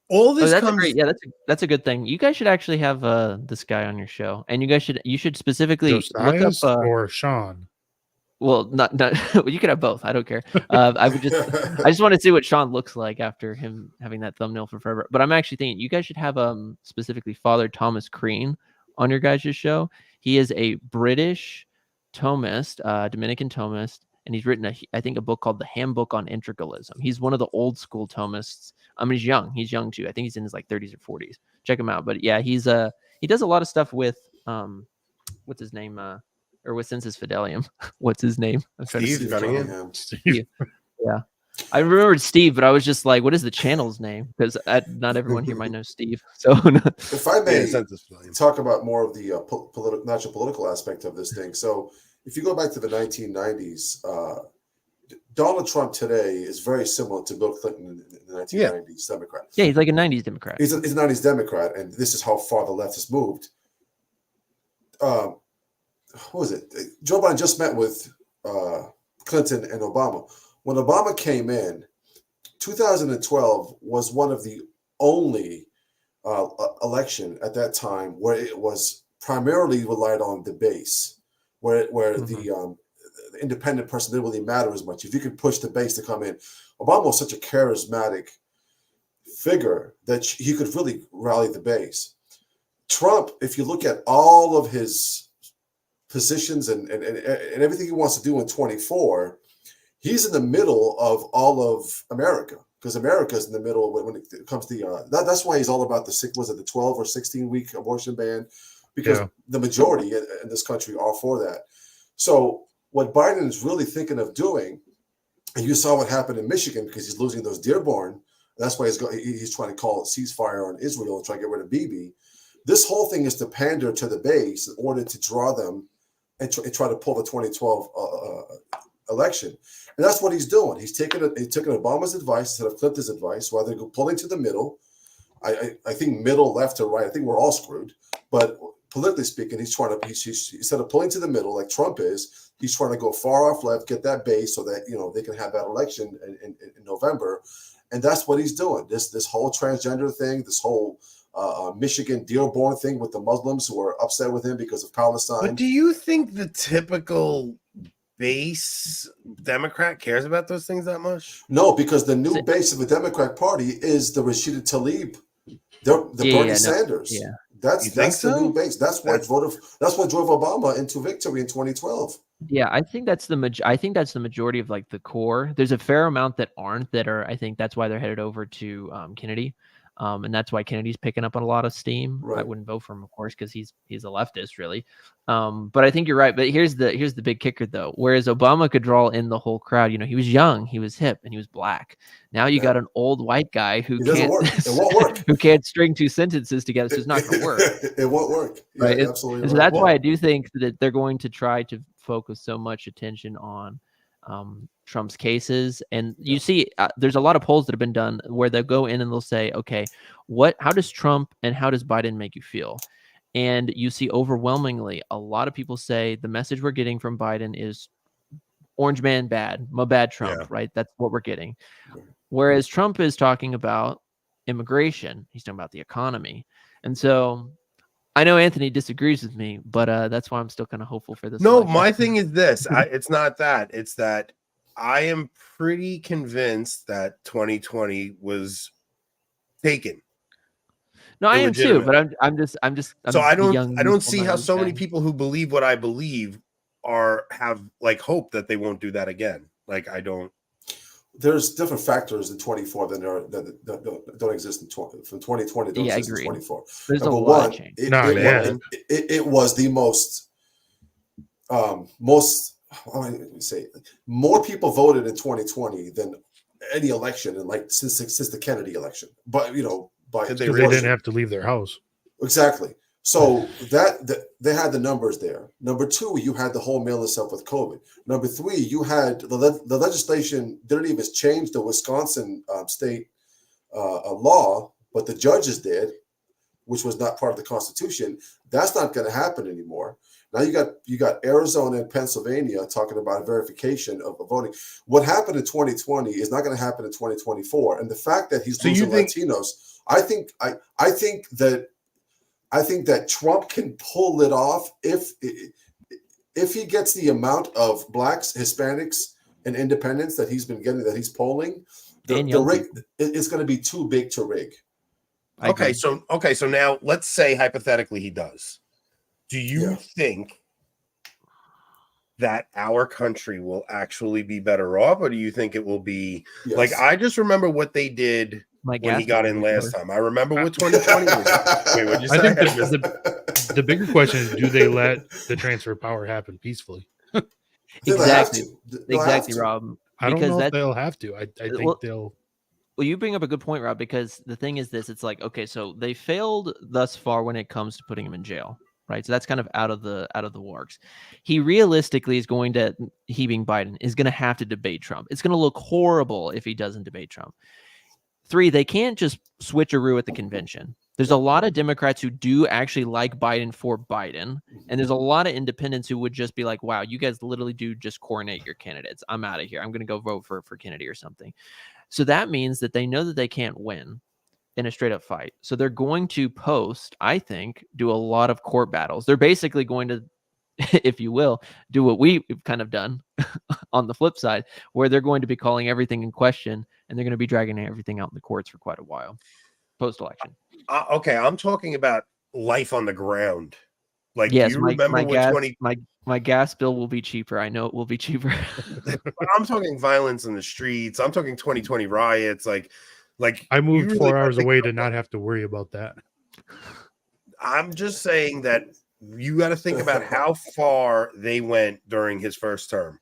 All this that's a good thing. You guys should actually have this guy on your show, and you should specifically Josias look up or Sean. Well, not you could have both. I don't care. I just want to see what Sean looks like after him having that thumbnail for forever. But I'm actually thinking you guys should have specifically Father Thomas Crean on your guys' show. He is a British Thomist, Dominican Thomist, and he's written I think a book called The Handbook on Integralism. He's one of the old school Thomists. I mean, he's young too. I think he's in his like 30s or 40s. Check him out. But yeah, he does a lot of stuff with what's his name? or with Census Fidelium. What's his name? I'm trying to Steve Cunningham. Yeah. I remembered Steve, but I was just like, what is the channel's name? Because not everyone here might know Steve. So if I may Census Fidelium. talk about more of the natural political aspect of this thing. So if you go back to the 1990s, Donald Trump today is very similar to Bill Clinton in the 1990s Democrat. Yeah, he's like a 90s Democrat. He's a 90s Democrat, and this is how far the left has moved. Who was it? Joe Biden just met with Clinton and Obama. When Obama came in, 2012 was one of the only election at that time where it was primarily relied on the base, where the independent person didn't really matter as much. If you could push the base to come in, Obama was such a charismatic figure that he could really rally the base. Trump, if you look at all of his positions and everything he wants to do in 24, he's in the middle of all of America, because America is in the middle when it comes to that's why he's all about the 12 or 16 week abortion ban, because the majority in this country are for that. So what Biden is really thinking of doing, and you saw what happened in Michigan because he's losing those Dearborn. That's why he's trying to call it ceasefire on Israel and try to get rid of Bibi. This whole thing is to pander to the base in order to draw them and try to pull the 2012 election. And that's what he's doing. He's taking Obama's advice instead of Clinton's advice, rather than pulling to the middle. I think middle, left, or right. I think we're all screwed. But politically speaking, he's instead of pulling to the middle like Trump is, he's trying to go far off left, get that base so that they can have that election in November. And that's what he's doing. This whole transgender thing, this whole Michigan Dearborn thing with the Muslims who are upset with him because of Palestine. But do you think the typical base Democrat cares about those things that much? No, because the new base of the Democrat Party is the Rashida Tlaib, the Bernie Sanders. Yeah. That's the new base. That's what drove Obama into victory in 2012. Yeah, I think that's the majority of like the core. There's a fair amount that aren't, that are, I think that's why they're headed over to Kennedy. And that's why Kennedy's picking up on a lot of steam. Right. I wouldn't vote for him, of course, because he's a leftist, really. But I think you're right. But here's the big kicker, though. Whereas Obama could draw in the whole crowd, he was young, he was hip, and he was black. Now you got an old white guy who can't work. who can't string two sentences together, so it's not going to work. It won't work. Yeah, right? Absolutely. And so that's why I do think that they're going to try to focus so much attention on Trump's cases. And you see there's a lot of polls that have been done where they'll go in and they'll say, okay, how does Trump and how does Biden make you feel? And you see overwhelmingly a lot of people say the message we're getting from Biden is orange man bad, my bad Trump, right? That's what we're getting. Whereas Trump is talking about immigration, he's talking about the economy. And so I know Anthony disagrees with me, but that's why I'm still kind of hopeful for this. No, my thing is this. It's not that. It's that I am pretty convinced that 2020 was taken. No, I am too, but I'm just. So I don't see how so many people who believe what I believe have like hope that they won't do that again. Like I don't. There's different factors in 24 that don't exist in from 2020. Don't exist in 24. There's a lot of change. It was the most. More people voted in 2020 than any election since the Kennedy election. But they didn't have to leave their house. Exactly. So that they had the numbers there. Number two, you had the whole mail itself with COVID. Number three, you had the legislation didn't even change the Wisconsin state law, but the judges did, which was not part of the Constitution. That's not going to happen anymore. Now you got Arizona and Pennsylvania talking about verification of voting. What happened in 2020 is not going to happen in 2024. And the fact that he's losing Latinos, I think that Trump can pull it off if he gets the amount of blacks, Hispanics, and independents that he's been getting, that he's polling. The rig, it's going to be too big to rig. Okay, so now let's say hypothetically he does. Do you think that our country will actually be better off, or do you think it will be like I just remember what they did when he got in last time? I remember what 2020 was. Wait, what'd you say? I think The bigger question is, do they let the transfer of power happen peacefully? Exactly, They'll have exactly, to. Rob. I don't Because know if that's they'll have to. I think well, they'll. Well, you bring up a good point, Rob, because the thing is this, it's like, okay, so they failed thus far when it comes to putting him in jail, right? So that's kind of out of the works. He realistically is going to, he being Biden, is going to have to debate Trump. It's going to look horrible if he doesn't debate Trump. 3, they can't just switcheroo at the convention. There's a lot of Democrats who do actually like Biden for Biden. And there's a lot of independents who would just be like, wow, you guys literally do just coronate your candidates. I'm out of here. I'm going to go vote for Kennedy or something. So that means that they know that they can't win in a straight up fight. So they're going to I think, do a lot of court battles. They're basically going to, if you will, do what we've kind of done on the flip side, where they're going to be calling everything in question and they're going to be dragging everything out in the courts for quite a while post-election. Okay, I'm talking about life on the ground. Like, yes, do you remember when my gas bill will be cheaper. I know it will be cheaper. I'm talking violence in the streets. I'm talking 2020 riots. Like I moved really 4 hours away to not have to worry about that. I'm just saying that you got to think about how far they went during his first term.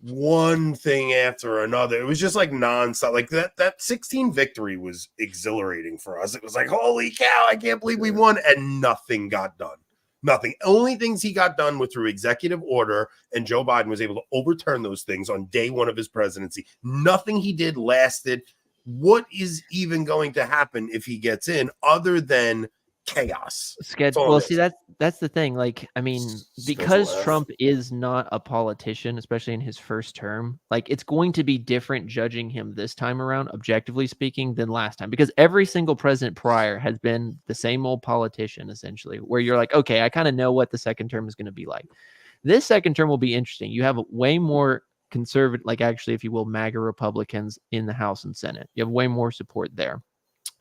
One thing after another. It was just like nonstop. Like that 16 victory was exhilarating for us. It was like, holy cow, I can't believe we won. And nothing got done. Nothing. Only things he got done were through executive order, and Joe Biden was able to overturn those things on day one of his presidency. Nothing he did lasted. What is even going to happen if he gets in other than chaos? Well, see, that's the thing. Like, I mean, because Trump is not a politician, especially in his first term, like, it's going to be different judging him this time around, objectively speaking, than last time, because every single president prior has been the same old politician, essentially, where you're like, okay, I kind of know what the second term is going to be like. This second term will be interesting. You have way more conservative, like, actually, if you will, MAGA Republicans in the House and Senate. You have way more support there.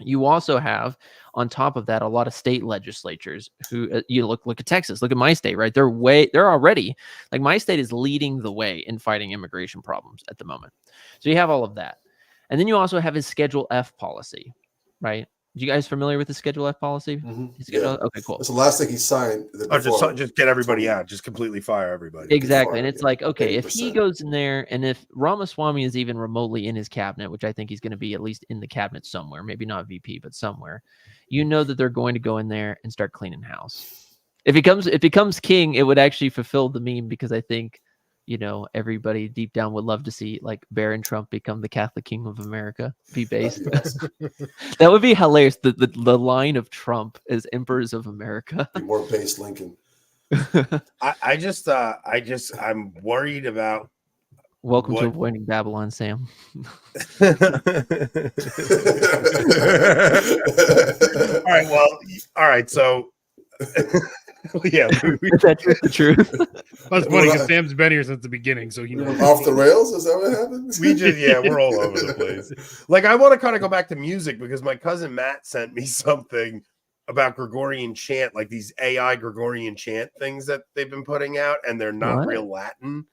You also have, on top of that, a lot of state legislatures who you look at Texas, look at my state, right? They're already, like, my state is leading the way in fighting immigration problems at the moment. So you have all of that. And then you also have his Schedule F policy, right? Are you guys familiar with the Schedule F policy? Yeah. Okay, cool. That's the last thing he signed. Just get everybody out. Just completely fire everybody. Exactly. And it's like, okay, 80%. If he goes in there, and if Ramaswamy is even remotely in his cabinet, which I think he's going to be at least in the cabinet somewhere, maybe not VP, but somewhere, you know that they're going to go in there and start cleaning house. If he becomes king, it would actually fulfill the meme, because I think, you know, everybody deep down would love to see, like, Barron Trump become the Catholic King of America, be based. That would be hilarious. The line of Trump as Emperors of America. Be more based Lincoln. I'm worried about. Welcome to Avoiding Babylon, Sam. All right. So. Yeah, that's the truth. That's funny, because Sam's been here since the beginning, so he knows. Off the rails. Is that what happens? We're all over the place. Like, I want to kind of go back to music, because my cousin Matt sent me something about Gregorian Chant, like these AI Gregorian Chant things that they've been putting out, and they're not real Latin.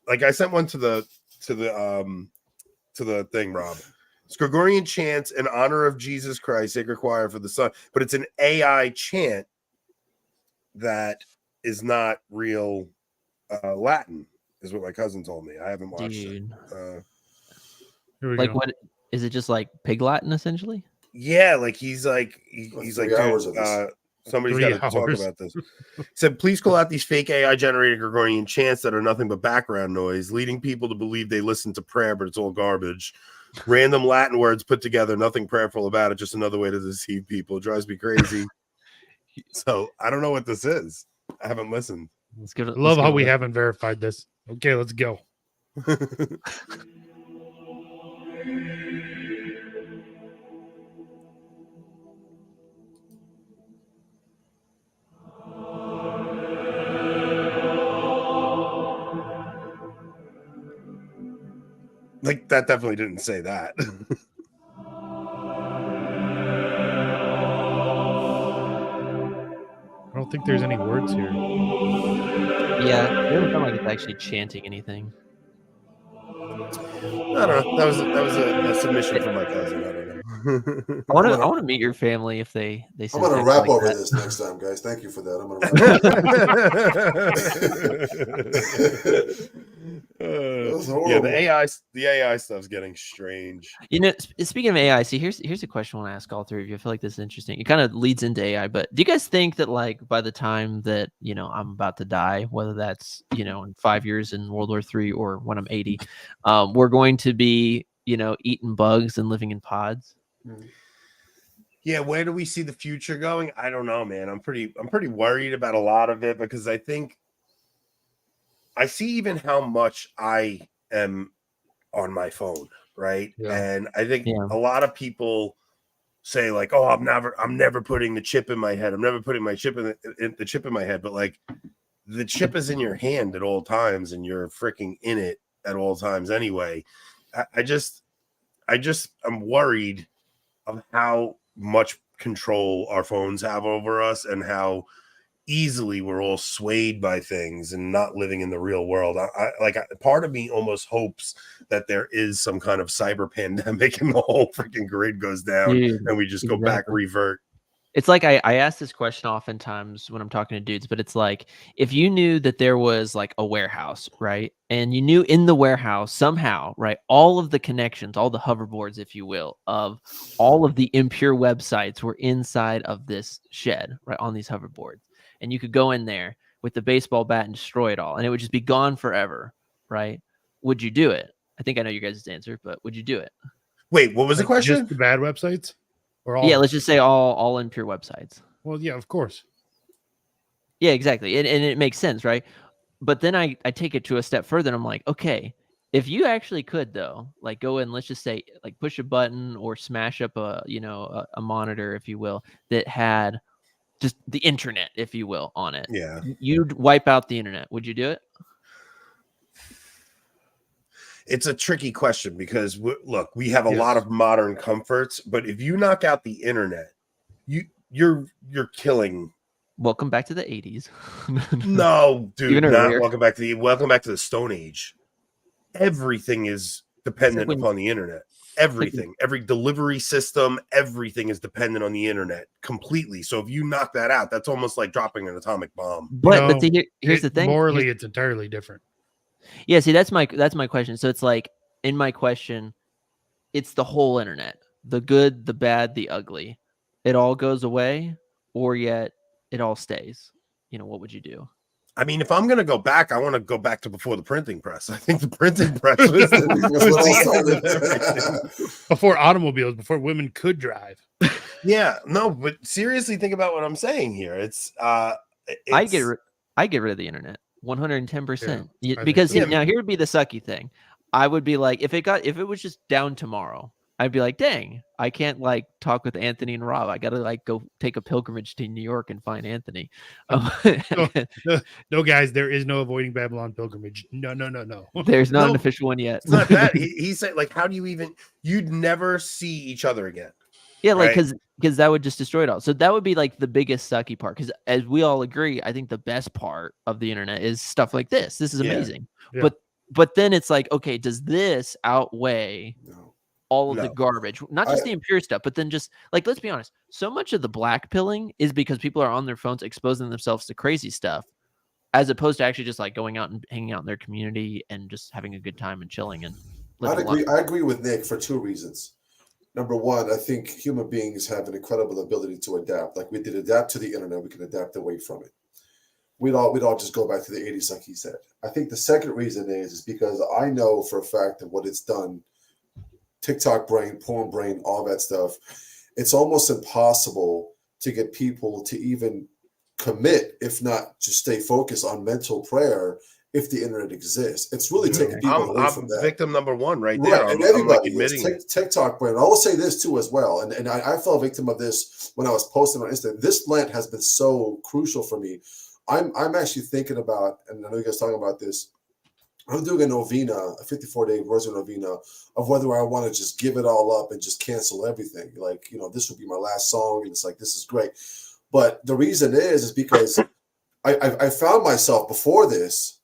Like, I sent one to the thing, Rob. It's Gregorian chants in honor of Jesus Christ, sacred choir for the Son, but it's an AI chant that is not real Latin, is what my cousin told me. I haven't watched it. Like, what is it? Just like Pig Latin, essentially? Yeah, like he's like, dude, somebody's got to talk about this. He said, please call out these fake AI generated Gregorian chants that are nothing but background noise, leading people to believe they listen to prayer, but it's all garbage. Random Latin words put together, nothing prayerful about it, just another way to deceive people. It drives me crazy. So I don't know what this is. I haven't listened. Love how we haven't verified this. Okay, let's go. Like, that definitely didn't say that. I don't think there's any words here. Yeah, it doesn't sound like it's actually chanting anything. I don't know. That was a submission from my cousin. I don't know. I want to meet your family if they I'm send gonna text rap like over that. this next time, guys. Thank you for that. I'm gonna rap. Yeah, the AI stuff's getting strange. You know, speaking of AI, see, here's a question I want to ask all three of you. I feel like this is interesting. It kind of leads into AI, but do you guys think that, like, by the time that, you know, I'm about to die, whether that's, you know, in 5 years in World War III or when I'm 80, we're going to be, you know, eating bugs and living in pods? Yeah, where do we see the future going? I don't know, man. I'm pretty worried about a lot of it because I think I see even how much I am on my phone, right? Yeah. And I think a lot of people say like, "Oh, I'm never putting the chip in my head. I'm never putting my chip in the chip in my head." But like, the chip is in your hand at all times, and you're freaking in it at all times anyway. I'm worried of how much control our phones have over us and how easily we're all swayed by things and not living in the real world. Part of me almost hopes that there is some kind of cyber pandemic and the whole freaking grid goes down. Dude, and we just go back, revert. It's like I ask this question oftentimes when I'm talking to dudes, but it's like, if you knew that there was like a warehouse, right? And you knew in the warehouse somehow, right, all of the connections, all the hoverboards, if you will, of all of the impure websites were inside of this shed, right, on these hoverboards. And you could go in there with the baseball bat and destroy it all, and it would just be gone forever, right? Would you do it? I think I know your guys' answer, but would you do it? Wait, what was the question? Just the bad websites? Or all? Yeah, let's just say all impure websites. Well, yeah, of course. Yeah, exactly. And it makes sense, right? But then I take it to a step further and I'm like, okay, if you actually could though, like go in, let's just say like push a button or smash up a monitor, if you will, that had just the internet, if you will, on it. Yeah. You'd wipe out the internet. Would you do it? It's a tricky question because look, we have a lot of modern comforts, but if you knock out the internet, you're killing. Welcome back to the 80s. No, dude, not welcome back to the Stone Age. Everything is dependent upon the internet. Everything, every delivery system, everything is dependent on the internet completely. So if you knock that out, that's almost like dropping an atomic bomb. But here's the thing. Morally, it's entirely different. Yeah, see, that's my question. So it's like, in my question, it's the whole internet, the good, the bad, the ugly. It all goes away, or yet it all stays. You know, what would you do? I mean, if I'm going to go back, I want to go back to before the printing press. I think the printing press was before automobiles, before women could drive. Yeah, no, but seriously, think about what I'm saying here. I get rid of the internet 110%. Yeah, because now here would be the sucky thing. I would be like, if it was just down tomorrow, I'd be like, dang, I can't like talk with Anthony and Rob. I got to like go take a pilgrimage to New York and find Anthony. No, guys, there is no avoiding Babylon pilgrimage. No. There's not an official one yet. It's not that. He said, like, how do you'd never see each other again. Yeah, like, because that would just destroy it all. So that would be like the biggest sucky part. Because as we all agree, I think the best part of the internet is stuff like this. This is amazing. Yeah. But then it's like, okay, does this outweigh all of the garbage? Not just the impure stuff, but then just like, let's be honest. So much of the black pilling is because people are on their phones exposing themselves to crazy stuff, as opposed to actually just like going out and hanging out in their community and just having a good time and chilling. And I agree with Nick for two reasons. Number one, I think human beings have an incredible ability to adapt. Like we did adapt to the internet, we can adapt away from it. We'd all just go back to the 80s, like he said. I think the second reason is because I know for a fact that what it's done, TikTok brain, porn brain, all that stuff, it's almost impossible to get people to even commit, if not just stay focused on mental prayer, if the internet exists. It's really taking people away from that. Victim number one right there. Right, and everybody is. TikTok brain. I will say this too as well, and I fell victim of this when I was posting on Instagram. This Lent has been so crucial for me. I'm actually thinking about, and I know you guys talking about this, I'm doing a novena, a 54-day rosary novena, of whether I want to just give it all up and just cancel everything. Like, this will be my last song, and it's like, this is great. But the reason is because I found myself before this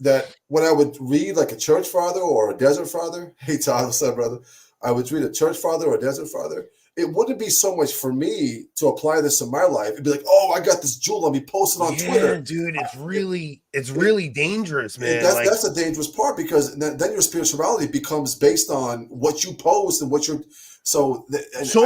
that when I would read like a church father or a desert father, hey Todd, what's up, brother? I would read a church father or a desert father. It wouldn't be so much for me to apply this in my life. It'd be like, oh, I got this jewel. Let me post it on Twitter. Dude, it's really dangerous, man. That's the dangerous part, because then your spirituality becomes based on what you post and what you're. So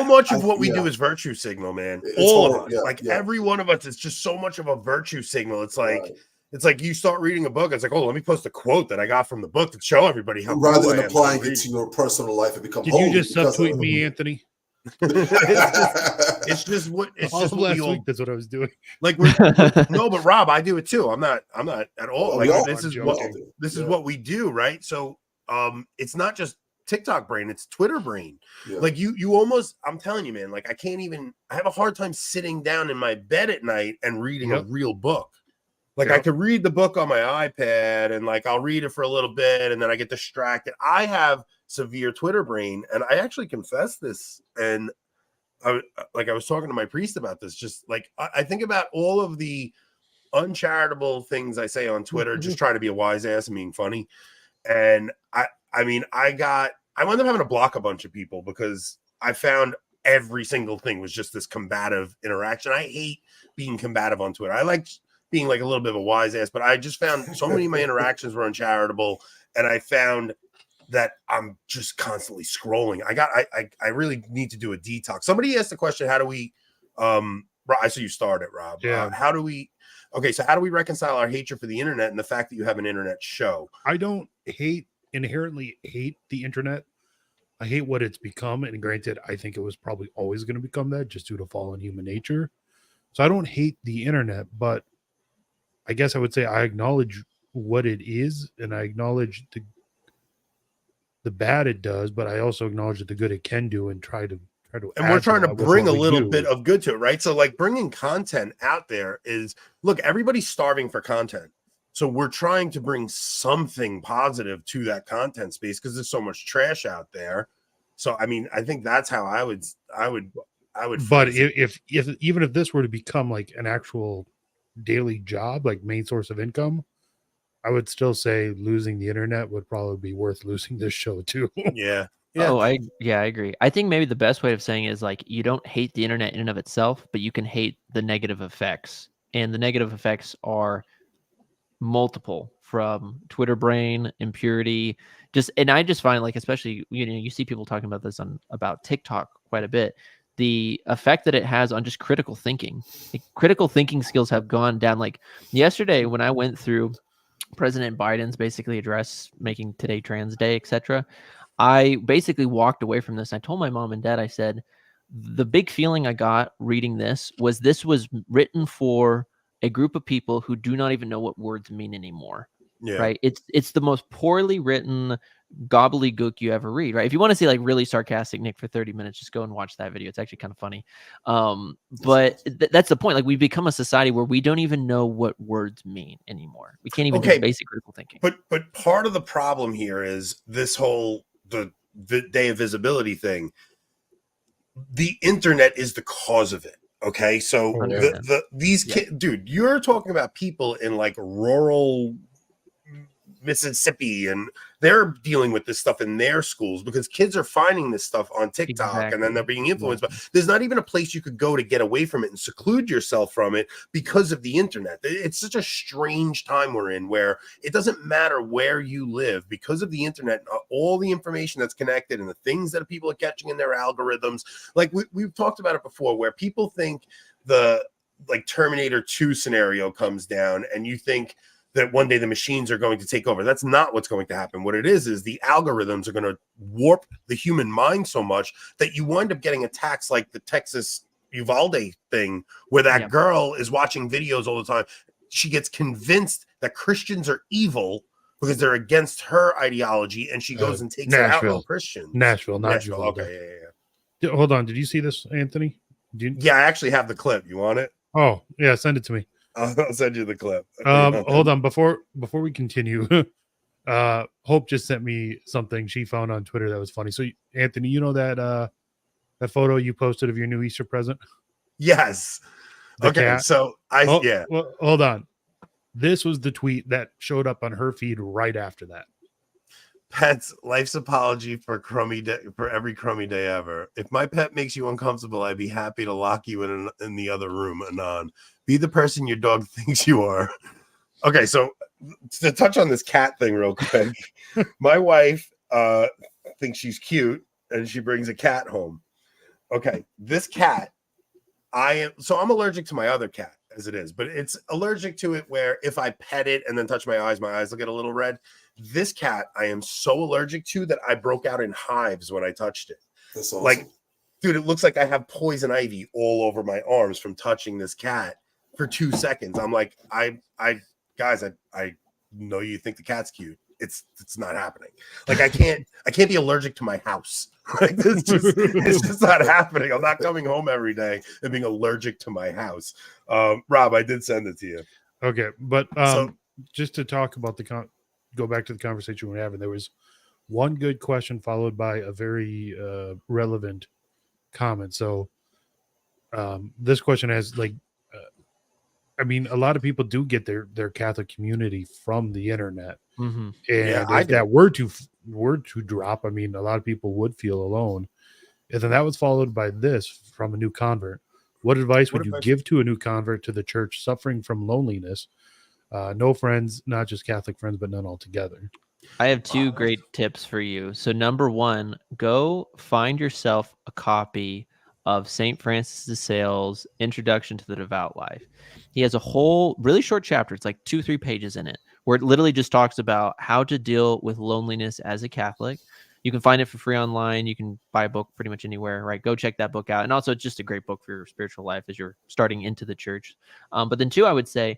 much of what we do is virtue signal, man. All of us, every one of us, is just so much of a virtue signal. It's like. Right. It's like you start reading a book. It's like, oh, let me post a quote that I got from the book to show everybody how. Rather than applying it to your personal life, it becomes. Did you just subtweet me, Anthony? it's just what it's all just last week. That's what I was doing. Like no, but Rob, I do it too. I'm not at all. Like this is what we do, right? So it's not just TikTok brain, it's Twitter brain. Yeah. Like you almost, I'm telling you, man, like I have a hard time sitting down in my bed at night and reading a real book. Like I could read the book on my iPad and like I'll read it for a little bit and then I get distracted. I have severe Twitter brain, and I actually confess this. And I was talking to my priest about this. Just like I think about all of the uncharitable things I say on Twitter, just trying to be a wise ass and being funny. And I wound up having to block a bunch of people because I found every single thing was just this combative interaction. I hate being combative on Twitter. I like being like a little bit of a wise ass, but I just found so many of my interactions were uncharitable, and I found that I'm just constantly scrolling. I really need to do a detox. Somebody asked the question, how do we I saw you started, Rob. Yeah. How do we reconcile our hatred for the internet and the fact that you have an internet show? I don't inherently hate the internet. I hate what it's become, and granted, I think it was probably always going to become that just due to fallen human nature. So I don't hate the internet, but I guess I would say I acknowledge what it is, and I acknowledge the bad it does, but I also acknowledge the good it can do, and try to. And we're trying to bring a little bit of good to it, right? So, like, bringing content out there is, look, everybody's starving for content, so we're trying to bring something positive to that content space because there's so much trash out there. So, I mean, I think that's how I would. But if even if this were to become like an actual daily job, like main source of income, I would still say losing the internet would probably be worth losing this show too. Yeah. Oh, I agree. I think maybe the best way of saying it is like you don't hate the internet in and of itself, but you can hate the negative effects, and the negative effects are multiple, from Twitter brain, impurity, and I just find, like, especially you see people talking about this about TikTok quite a bit. The effect that it has on just critical thinking. Like, critical thinking skills have gone down. Like yesterday when I went through President Biden's basically address, making today trans day, etc., I basically walked away from this. I told my mom and dad, I said, the big feeling I got reading this was written for a group of people who do not even know what words mean anymore. Yeah. Right. It's the most poorly written gobbledygook you ever read, right? If you want to see like really sarcastic Nick for 30 minutes, just go and watch that video. It's actually kind of funny. But that's the point. Like, we've become a society where we don't even know what words mean anymore. We can't even do basic critical thinking. But part of the problem here is this whole the day of visibility thing. The internet is the cause of it. Okay, so these kids, dude, you're talking about people in like rural Mississippi, and they're dealing with this stuff in their schools because kids are finding this stuff on TikTok and then they're being influenced. But there's not even a place you could go to get away from it and seclude yourself from it because of the internet. It's such a strange time we're in, where it doesn't matter where you live because of the internet, all the information that's connected and the things that people are catching in their algorithms. Like we've talked about it before, where people think the like Terminator 2 scenario comes down and you think that one day the machines are going to take over. That's not what's going to happen. What it is the algorithms are going to warp the human mind so much that you wind up getting attacks like the Texas Uvalde thing, where that girl is watching videos all the time. She gets convinced that Christians are evil because they're against her ideology, and she goes and takes it out on Christians. Nashville. Okay, yeah. Hold on. Did you see this, Anthony? Yeah, I actually have the clip. You want it? Oh, yeah. Send it to me. I'll send you the clip. Hold on. Before we continue, Hope just sent me something she found on Twitter that was funny. So, Anthony, you know that photo you posted of your new Easter present? Yes. The cat? So Well, hold on. This was the tweet that showed up on her feed right after that. Pets, life's apology for crummy day, for every crummy day ever. If my pet makes you uncomfortable, I'd be happy to lock you in the other room. Anon. Be the person your dog thinks you are. Okay, so to touch on this cat thing real quick, my wife thinks she's cute and she brings a cat home. Okay, this cat, I'm allergic to my other cat as it is, but it's allergic to it where if I pet it and then touch my eyes will get a little red. This cat I am so allergic to that I broke out in hives when I touched it. That's awesome. Like, dude, it looks like I have poison ivy all over my arms from touching this cat for 2 seconds. I'm like, I know you think the cat's cute. It's not happening. Like I can't be allergic to my house. Like it's just not happening. I'm not coming home every day and being allergic to my house. Rob, I did send it to you. Okay, but just to talk about go back to the conversation we're having, there was one good question followed by a very relevant comment. So this question has a lot of people do get their Catholic community from the internet. Mm-hmm. And if that were to drop, a lot of people would feel alone. And then that was followed by this from a new convert. What advice would you give to a new convert to the church suffering from loneliness? No friends, not just Catholic friends, but none altogether. I have two great tips for you. So number one, go find yourself a copy of St. Francis de Sales' Introduction to the Devout Life. He has a whole really short chapter. It's like 2-3 pages in it, where it literally just talks about how to deal with loneliness as a Catholic. You can find it for free online. You can buy a book pretty much anywhere, right? Go check that book out. And also, it's just a great book for your spiritual life as you're starting into the church. But then two, I would say,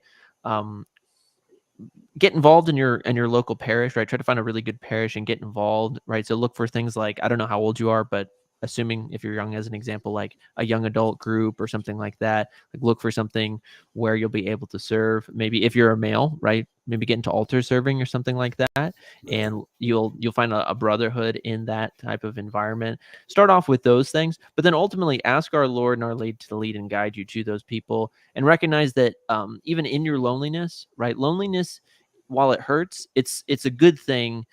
get involved in your local parish, right? Try to find a really good parish and get involved, right? So look for things like, I don't know how old you are, but assuming if you're young, as an example, like a young adult group or something like that, like look for something where you'll be able to serve. Maybe if you're a male, right? Maybe get into altar serving or something like that. And you'll find a brotherhood in that type of environment. Start off with those things, but then ultimately ask our Lord and our Lady to lead and guide you to those people, and recognize that even in your loneliness, right? Loneliness, while it hurts, it's a good thing.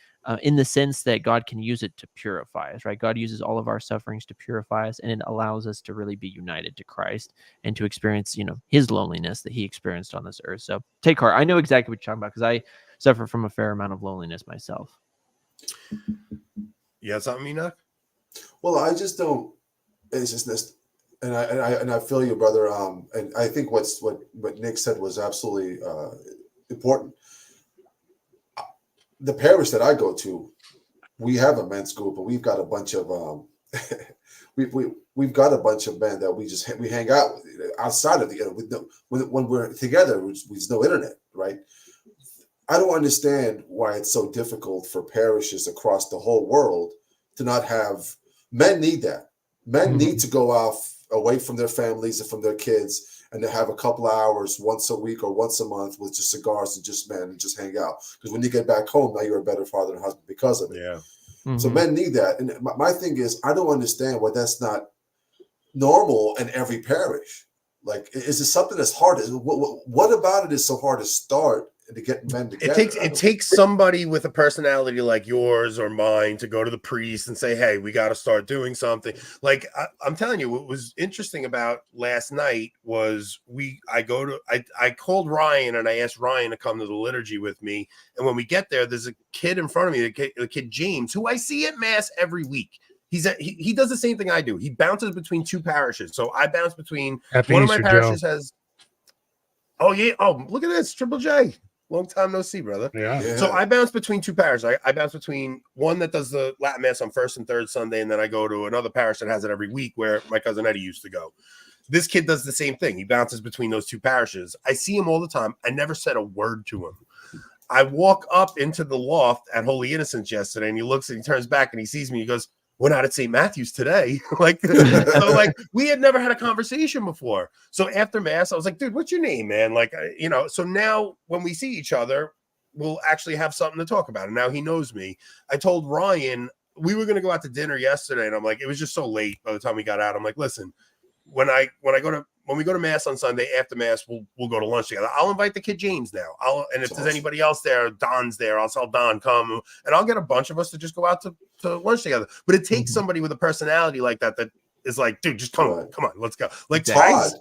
In the sense that God can use it to purify us, right? God uses all of our sufferings to purify us, and it allows us to really be united to Christ and to experience, his loneliness that he experienced on this earth. So take heart. I know exactly what you're talking about because I suffer from a fair amount of loneliness myself. You have something, Enoch? Well, I just don't. It's just this, and I feel you, brother. And I think what Nick said was absolutely important. The parish that I go to, we have a men's group, and we've got a bunch of we've got a bunch of men that we hang out outside of the when we're together. There's no internet, right? I don't understand why it's so difficult for parishes across the whole world to not have men. Need that. Men need to go off away from their families and from their kids, and to have a couple of hours once a week or once a month with just cigars and just men and just hang out. Because when you get back home, now you're a better father and husband because of it. Yeah. Mm-hmm. So men need that. And my thing is, I don't understand why that's not normal in every parish. Like, is it something that's hard? What about it is so hard to start and to get men together? It takes somebody with a personality like yours or mine to go to the priest and say, hey, we got to start doing something. Like, I'm telling you, what was interesting about last night was I called Ryan and I asked Ryan to come to the liturgy with me. And when we get there, there's a kid in front of me, the kid James, who I see at mass every week. He does the same thing I do. He bounces between two parishes. So I bounce between one of my parishes has. Oh yeah. Oh, look at this, Triple J. Long time no see, brother. Yeah. So I bounce between two parishes. I bounce between one that does the Latin Mass on first and third Sunday, and then I go to another parish that has it every week where my cousin Eddie used to go. This kid does the same thing. He bounces between those two parishes. I see him all the time. I never said a word to him. I walk up into the loft at Holy Innocents yesterday, and he looks and he turns back and he sees me. He goes, we're not at St. Matthew's today. We had never had a conversation before. So after mass, I was like, dude, what's your name, man? So now when we see each other, we'll actually have something to talk about. And now he knows me. I told Ryan, we were going to go out to dinner yesterday. And I'm like, it was just so late by the time we got out. I'm like, listen, when we go to mass on Sunday, after mass, we'll go to lunch together. I'll invite the kid James now. And if there's anybody else there, Don's there. I'll tell Don come, and I'll get a bunch of us to just go out to lunch together. But it takes somebody with a personality like that is like, dude, just come on, let's go. Like Todd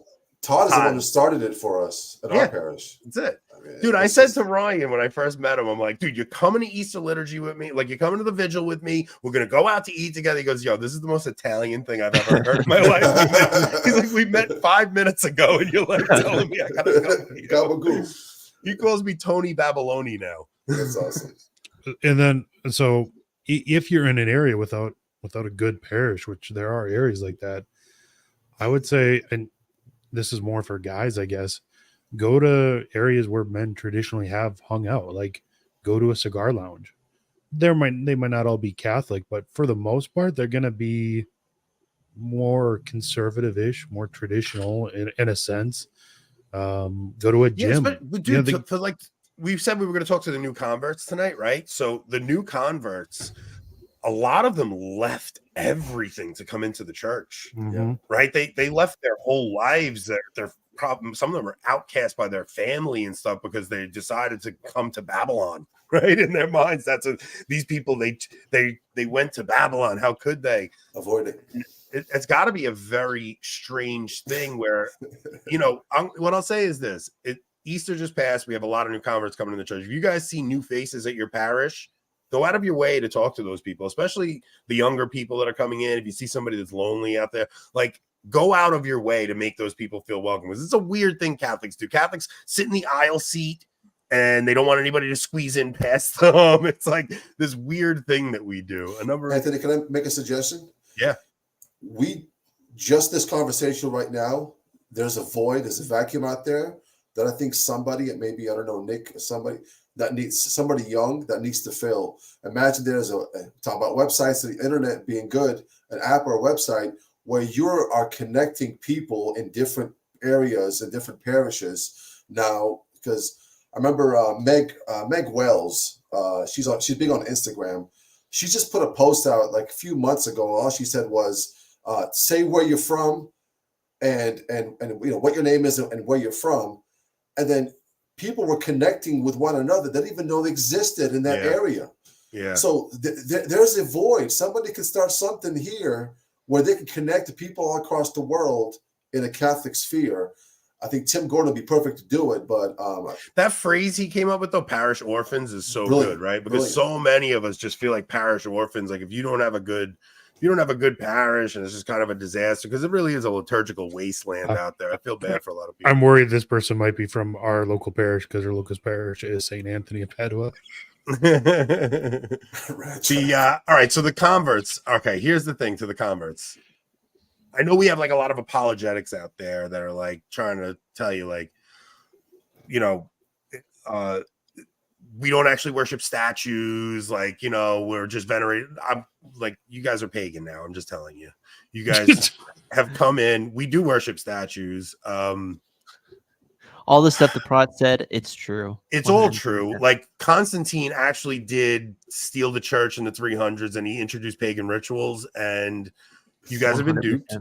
is the one who started it for us at our parish. That's it. Dude, I said to Ryan when I first met him, I'm like, dude, you're coming to Easter liturgy with me. Like, you're coming to the vigil with me. We're going to go out to eat together. He goes, yo, this is the most Italian thing I've ever heard in my life. He's like, we met 5 minutes ago, and you're like telling me I got to go. He calls me Tony Babyloni now. That's awesome. And then, so if you're in an area without a good parish, which there are areas like that, I would say, and this is more for guys, I guess, go to areas where men traditionally have hung out. Like, go to a cigar lounge. They might not all be Catholic, but for the most part, they're going to be more conservative-ish, more traditional in a sense. Go to a gym. But dude, for like we said, we were going to talk to the new converts tonight, right? So the new converts, a lot of them left everything to come into the church, right? They left their whole lives, their problem. Some of them are outcast by their family and stuff because they decided to come to Babylon, right? In their minds, these people, they went to Babylon. How could they avoid it? It's got to be a very strange thing where, what I'll say is this: Easter just passed. We have a lot of new converts coming to the church. If you guys see new faces at your parish, go out of your way to talk to those people, especially the younger people that are coming in. If you see somebody that's lonely out there, like, go out of your way to make those people feel welcome. Because it's a weird thing Catholics do. Catholics sit in the aisle seat and they don't want anybody to squeeze in past them. It's like this weird thing that we do. Anthony, can I make a suggestion? Yeah. This conversation right now, there's a vacuum out there that I think somebody, it maybe, I don't know, Nick, somebody young that needs to fill. Imagine there's talk about websites, the internet being good, an app or a website where you are connecting people in different areas and different parishes now. Because I remember Meg Wells, she's big on Instagram. She just put a post out like a few months ago. All she said was, say where you're from and what your name is and where you're from. And then people were connecting with one another that didn't even know they existed in that area. Yeah. So there's a void. Somebody can start something here where they can connect to people all across the world in a Catholic sphere. I think Tim Gordon would be perfect to do it, but that phrase he came up with, though, parish orphans, is so good, right? Because so many of us just feel like parish orphans. Like, if you don't have a good parish, and it's just kind of a disaster, because it really is a liturgical wasteland out there. I feel bad for a lot of people. I'm worried this person might be from our local parish, because our local parish is St. Anthony of Padua. All right, so the converts. Okay, here's the thing to the converts. I know we have like a lot of apologetics out there that are like trying to tell you, like, we don't actually worship statues, like, we're just venerated. I'm like, you guys are pagan now. I'm just telling you. You guys have come in. We do worship statues. All the stuff the prot said, it's true. It's 100%. All true. Like, Constantine actually did steal the church in the 300s, and he introduced pagan rituals, and you guys have been duped.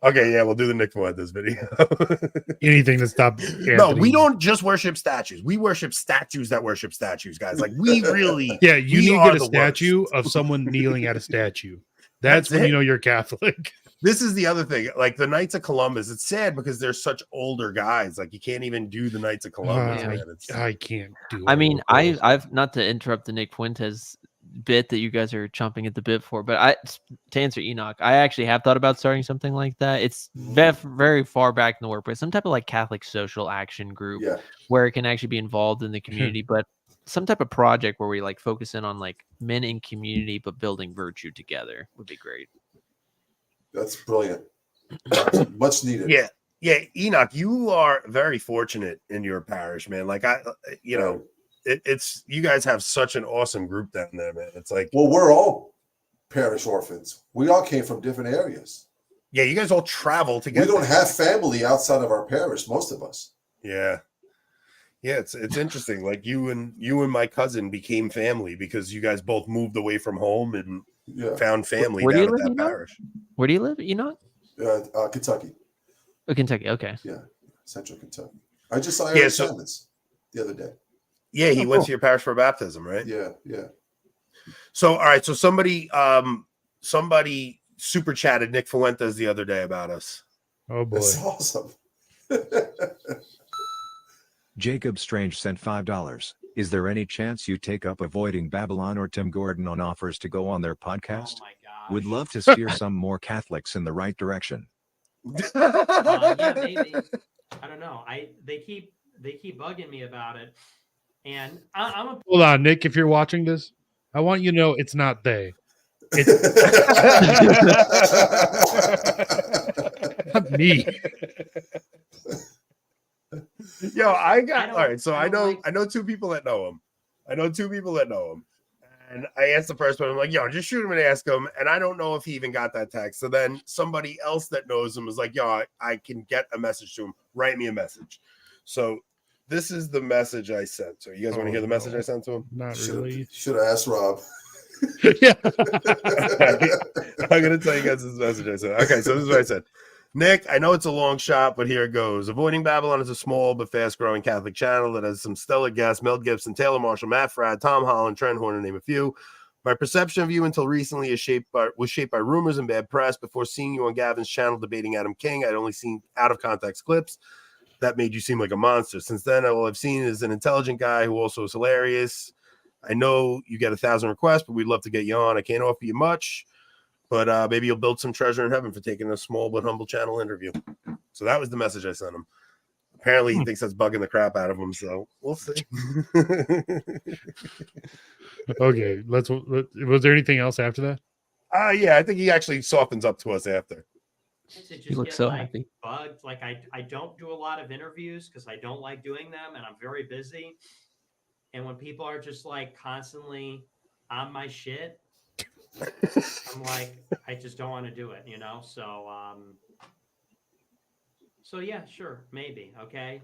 Okay, yeah, we'll do the Nick this video. Anything to stop Anthony. No, we don't just worship statues. We worship statues that worship statues, guys. Like, we really you need to get a statue of someone kneeling at a statue. That's when you know you're Catholic. This is the other thing. Like, the Knights of Columbus, it's sad because they're such older guys. Like, you can't even do the Knights of Columbus. I can't do it. I mean, I've not to interrupt the Nick Fuentes bit that you guys are chomping at the bit for, but to answer Enoch, I actually have thought about starting something like that. It's very far back in the workplace, some type of like Catholic social action group where it can actually be involved in the community, but some type of project where we like focus in on like men in community but building virtue together would be great. That's brilliant. Much needed. Yeah, Enoch, you are very fortunate in your parish, man. Like, it's you guys have such an awesome group down there, man. It's like, well, we're all parish orphans. We all came from different areas. Yeah, you guys all travel together. We don't have family outside of our parish, most of us. Yeah, it's interesting. Like, you and my cousin became family because you guys both moved away from home and found family down at that parish. Where do you live, Enoch? Kentucky. Oh, Kentucky. Okay. Yeah, Central Kentucky. I just saw Yeah, Aaron so- Sanders the other day. Yeah, he Oh, went cool. to your parish for baptism, right? Yeah, yeah. So, all right. So somebody super chatted Nick Fuentes the other day about us. Oh boy. That's awesome. Jacob Strange sent $5. Is there any chance you take up Avoiding Babylon or Tim Gordon on offers to go on their podcast? Oh my gosh. Would love to steer some more Catholics in the right direction. Yeah, maybe. I don't know. They keep bugging me about it, and I'm a Hold on, Nick. If you're watching this, I want you to know it's not they. It's not me. Yo, I got don't- all right. So I I don't know like- I know two people that know him. And I asked the first one, I'm like, yo, just shoot him and ask him. And I don't know if he even got that text. So then somebody else that knows him was like, yo, I can get a message to him. Write me a message. So this is the message I sent. So you guys want to hear the message I sent to him? Not really. Should have asked Rob. Yeah. I'm gonna tell you guys this message I sent. Okay, so this is what I said. Nick, I know it's a long shot, but here it goes. Avoiding Babylon is a small but fast-growing Catholic channel that has some stellar guests: Mel Gibson, Taylor Marshall, Matt Fradd, Tom Holland, Trent Horner, name a few. My perception of you until recently was shaped by rumors and bad press. Before seeing you on Gavin's channel debating Adam King, I'd only seen out-of-context clips that made you seem like a monster. Since then, all I've seen is an intelligent guy who also is hilarious. I know you get 1,000 requests, but we'd love to get you on. I can't offer you much, but maybe you'll build some treasure in heaven for taking a small but humble channel interview. So that was the message I sent him. Apparently, he thinks that's bugging the crap out of him. So we'll see. Okay. Was there anything else after that? Yeah, I think he actually softens up to us after. to just You look get, so like, happy. bugged. Like I don't do a lot of interviews because I don't like doing them, and I'm very busy. And when people are just like constantly on my shit, I'm like, I just don't want to do it, you know? So yeah, sure, maybe. Okay.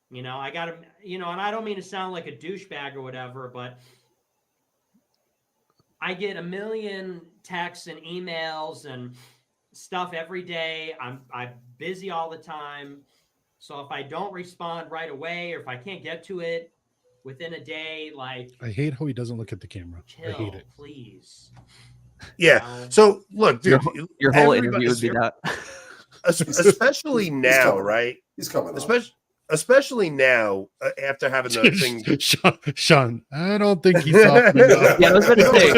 You know, I gotta, you know, and I don't mean to sound like a douchebag or whatever, but I get a million texts and emails and stuff every day. I'm busy all the time. So if I don't respond right away, or if I can't get to it within a day, like, I hate how he doesn't look at the camera. chill, I hate it. please. Yeah. So look, dude, Your whole everybody- interview would be that. especially He's now, coming. right? He's coming. Especially now, after having the thing. Sean, I don't think he softened enough. Yeah, I was gonna say.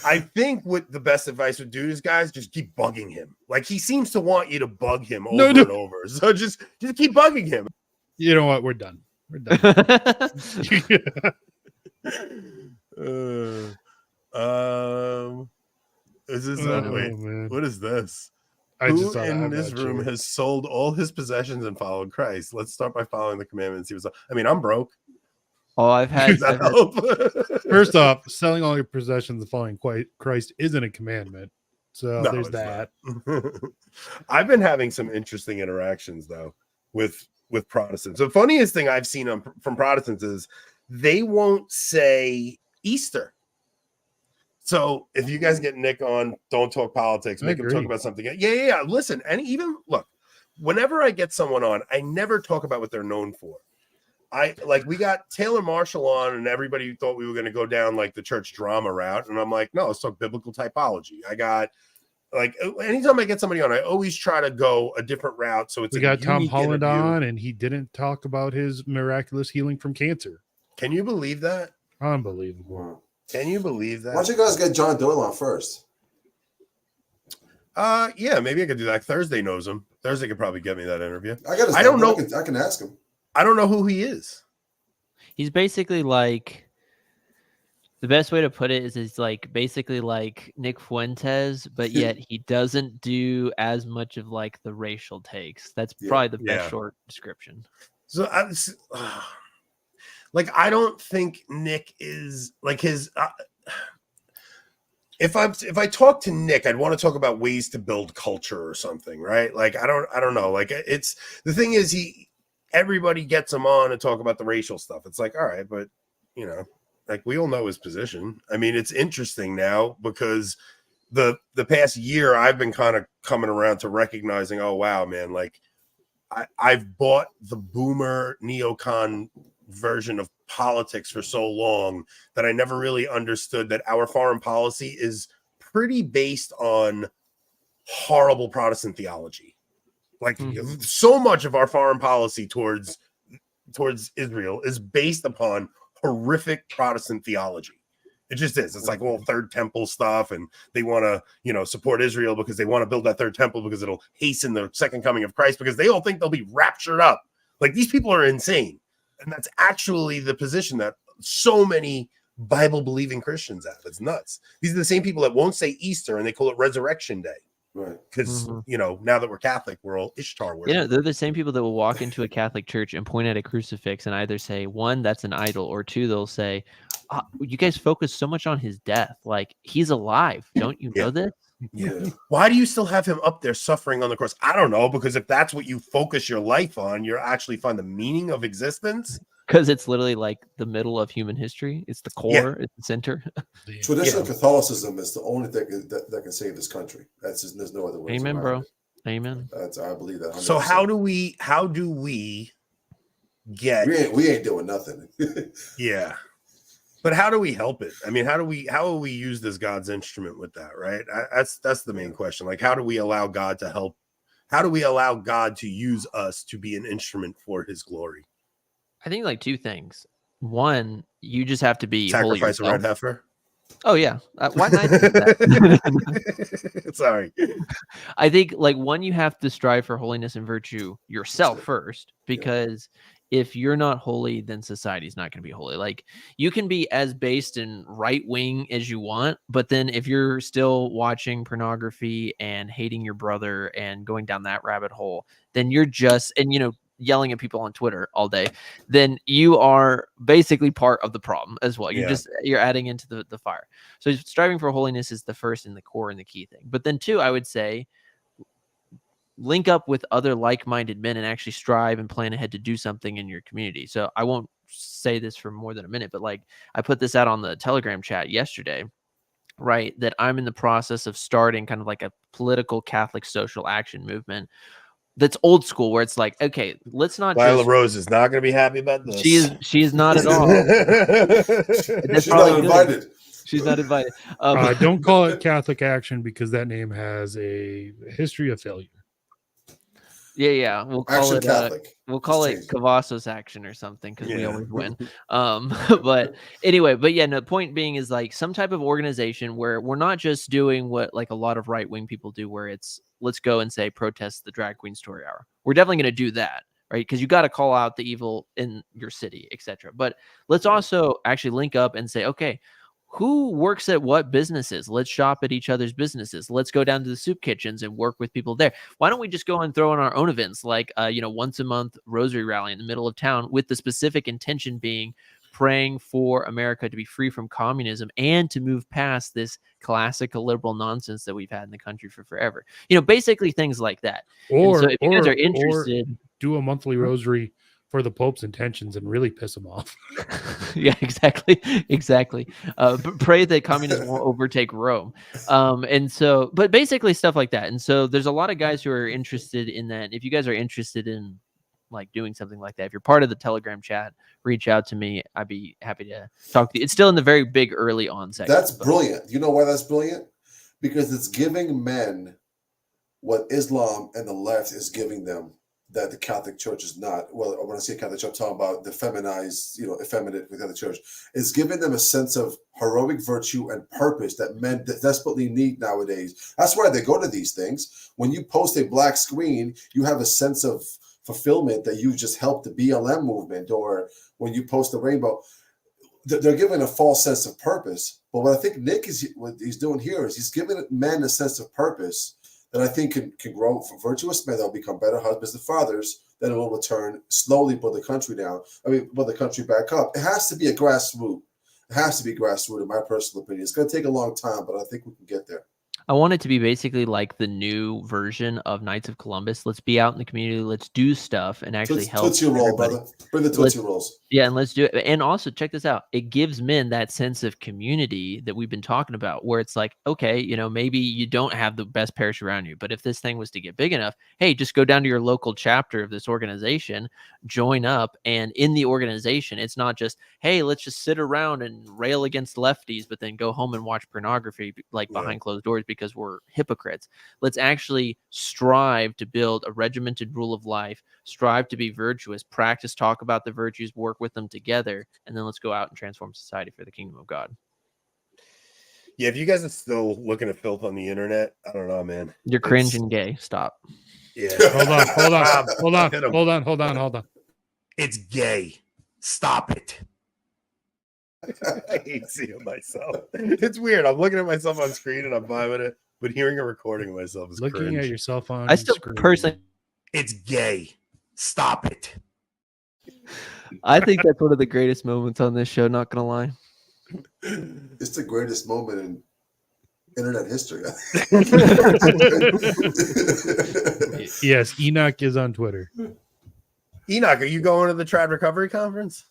I think what the best advice would do is, guys, just keep bugging him. Like, he seems to want you to bug him over and over. So just keep bugging him. You know what? We're done. We're done. Is this wait? Man. What is this? I Who just saw that. in I'm this not room sure. has sold all his possessions and followed Christ? Let's start by following the commandments. He was. I mean, I'm broke. Oh, I've had, Does that help? First off, selling all your possessions and following Christ isn't a commandment. So No, there's it's that. not. I've been having some interesting interactions though with Protestants. The funniest thing I've seen from Protestants is they won't say Easter. So if you guys get Nick on, don't talk politics, make him talk about something. Yeah. Listen, and even look, whenever I get someone on, I never talk about what they're known for. We got Taylor Marshall on, and everybody thought we were going to go down like the church drama route. And I'm like, no, let's talk biblical typology. I got like, anytime I get somebody on, I always try to go a different route. So it's We got Tom Holland on, and he didn't talk about his miraculous healing from cancer. Can you believe that? Unbelievable. Can you believe that? Why don't you guys get John Doyle on first? Yeah, maybe I could do that. Thursday knows him. Thursday could probably get me that interview. I don't know. I can ask him. I don't know who he is. He's basically like, the best way to put it is he's like basically like Nick Fuentes, but yet he doesn't do as much of like the racial takes. That's probably the best short description. So I don't think Nick is like his. If I talk to Nick, I'd want to talk about ways to build culture or something, right? Like I don't know. Like it's the thing is everybody gets him on to talk about the racial stuff. It's like, all right, but you know, like we all know his position. I mean, it's interesting now because the past year, I've been kind of coming around to recognizing, oh wow, man, like I've bought the boomer neocon version of politics for so long that I never really understood that our foreign policy is pretty based on horrible Protestant theology. Like so much of our foreign policy towards Israel is based upon horrific Protestant theology. It just is. It's like all third temple stuff, and they want to, support Israel because they want to build that third temple because it'll hasten the second coming of Christ, because they all think they'll be raptured up. Like, these people are insane. And that's actually the position that so many Bible believing Christians have. It's nuts. These are the same people that won't say Easter and they call it Resurrection Day. Right. Because, now that we're Catholic, we're all Ishtar worship. They're the same people that will walk into a Catholic church and point at a crucifix and either say, one, that's an idol, or two, they'll say, you guys focus so much on his death. Like, he's alive. Don't you know this? Yeah. Why do you still have him up there suffering on the cross? I don't know, because if that's what you focus your life on, you're actually find the meaning of existence. Because it's literally like the middle of human history. It's the core. It's the center. Traditional Catholicism is the only thing that can save this country. That's just, there's no other way. Amen, bro. Amen. I believe that. 100%. So how do we get? We ain't doing nothing. Yeah. But how do we help it? I mean, how will we use this God's instrument with that, right? That's the main question. Like, how do we allow God to help? How do we allow God to use us to be an instrument for his glory? I think like two things. One, you just have to be sacrifice holy a red heifer. Oh yeah. Why not do that? Sorry. I think like one, you have to strive for holiness and virtue yourself first, because if you're not holy, then society's not going to be holy. Like, you can be as based and right wing as you want, but then if you're still watching pornography and hating your brother and going down that rabbit hole, then you're just, and yelling at people on Twitter all day, then you are basically part of the problem as well. You're adding into the fire. So striving for holiness is the first and the core and the key thing. But then two, I would say, link up with other like-minded men and actually strive and plan ahead to do something in your community. So I won't say this for more than a minute, but like, I put this out on the Telegram chat yesterday, right? That I'm in the process of starting kind of like a political Catholic social action movement that's old school, where it's like, okay, let's not. Lila Rose is not going to be happy about this. She is not at all. She's not invited. She's not invited. Don't call it Catholic Action, because that name has a history of failure. Yeah. We'll call Action it Catholic. We'll call it Cavazos Action or something, because we always win. But anyway, the point being is like some type of organization where we're not just doing what like a lot of right wing people do, where it's let's go and say protest the drag queen story hour. We're definitely going to do that, right? Because you got to call out the evil in your city, etc. But let's also actually link up and say, okay, who works at what businesses? Let's shop at each other's businesses. Let's go down to the soup kitchens and work with people there. Why don't we just go and throw in our own events, like once a month rosary rally in the middle of town, with the specific intention being praying for America to be free from communism and to move past this classical liberal nonsense that we've had in the country for forever. Basically things like that. Or so if you guys are interested, do a monthly rosary for the Pope's intentions and really piss him off. Yeah, exactly. Pray that communism won't overtake Rome. But basically stuff like that. And so there's a lot of guys who are interested in that. If you guys are interested in like doing something like that, if you're part of the Telegram chat, reach out to me. I'd be happy to talk to you. It's still in the very big early on section. That's brilliant. You know why that's brilliant? Because it's giving men what Islam and the left is giving them, that the Catholic Church is not. Well, when I say Catholic Church, I'm talking about the feminized, effeminate within the Church. It's giving them a sense of heroic virtue and purpose that men desperately need nowadays. That's why they go to these things. When you post a black screen, you have a sense of fulfillment that you just helped the BLM movement, or when you post the rainbow, they're given a false sense of purpose. But what I think what he's doing here is he's giving men a sense of purpose that I think can grow for virtuous men. They'll become better husbands and fathers. Then it will return slowly, put the country down. Put the country back up. It has to be a grassroots. It has to be grassroots, in my personal opinion. It's going to take a long time, but I think we can get there. I want it to be basically like the new version of Knights of Columbus. Let's be out in the community. Let's do stuff and actually help. Tootsie roll, everybody. brother. Bring the Tootsie Rolls. Yeah, and let's do it. And also, check this out. It gives men that sense of community that we've been talking about, where it's like, okay, maybe you don't have the best parish around you, but if this thing was to get big enough, hey, just go down to your local chapter of this organization, join up, and in the organization, it's not just, hey, let's just sit around and rail against lefties, but then go home and watch pornography behind closed doors because we're hypocrites. Let's actually strive to build a regimented rule of life, strive to be virtuous, practice, talk about the virtues, work with them together, and then let's go out and transform society for the kingdom of God. Yeah, if you guys are still looking at filth on the internet, I don't know, man. You're cringe and gay. Stop. Yeah. Hold on. It's gay. Stop it. I hate seeing myself. It's weird. I'm looking at myself on screen and I'm fine with it, but hearing a recording of myself is looking cringe. at yourself on I still screen. personally, it's gay. Stop it. I think that's one of the greatest moments on this show, not gonna lie. It's the greatest moment in internet history. Yes, Enoch is on Twitter. Enoch, are you going to the Trad Recovery Conference?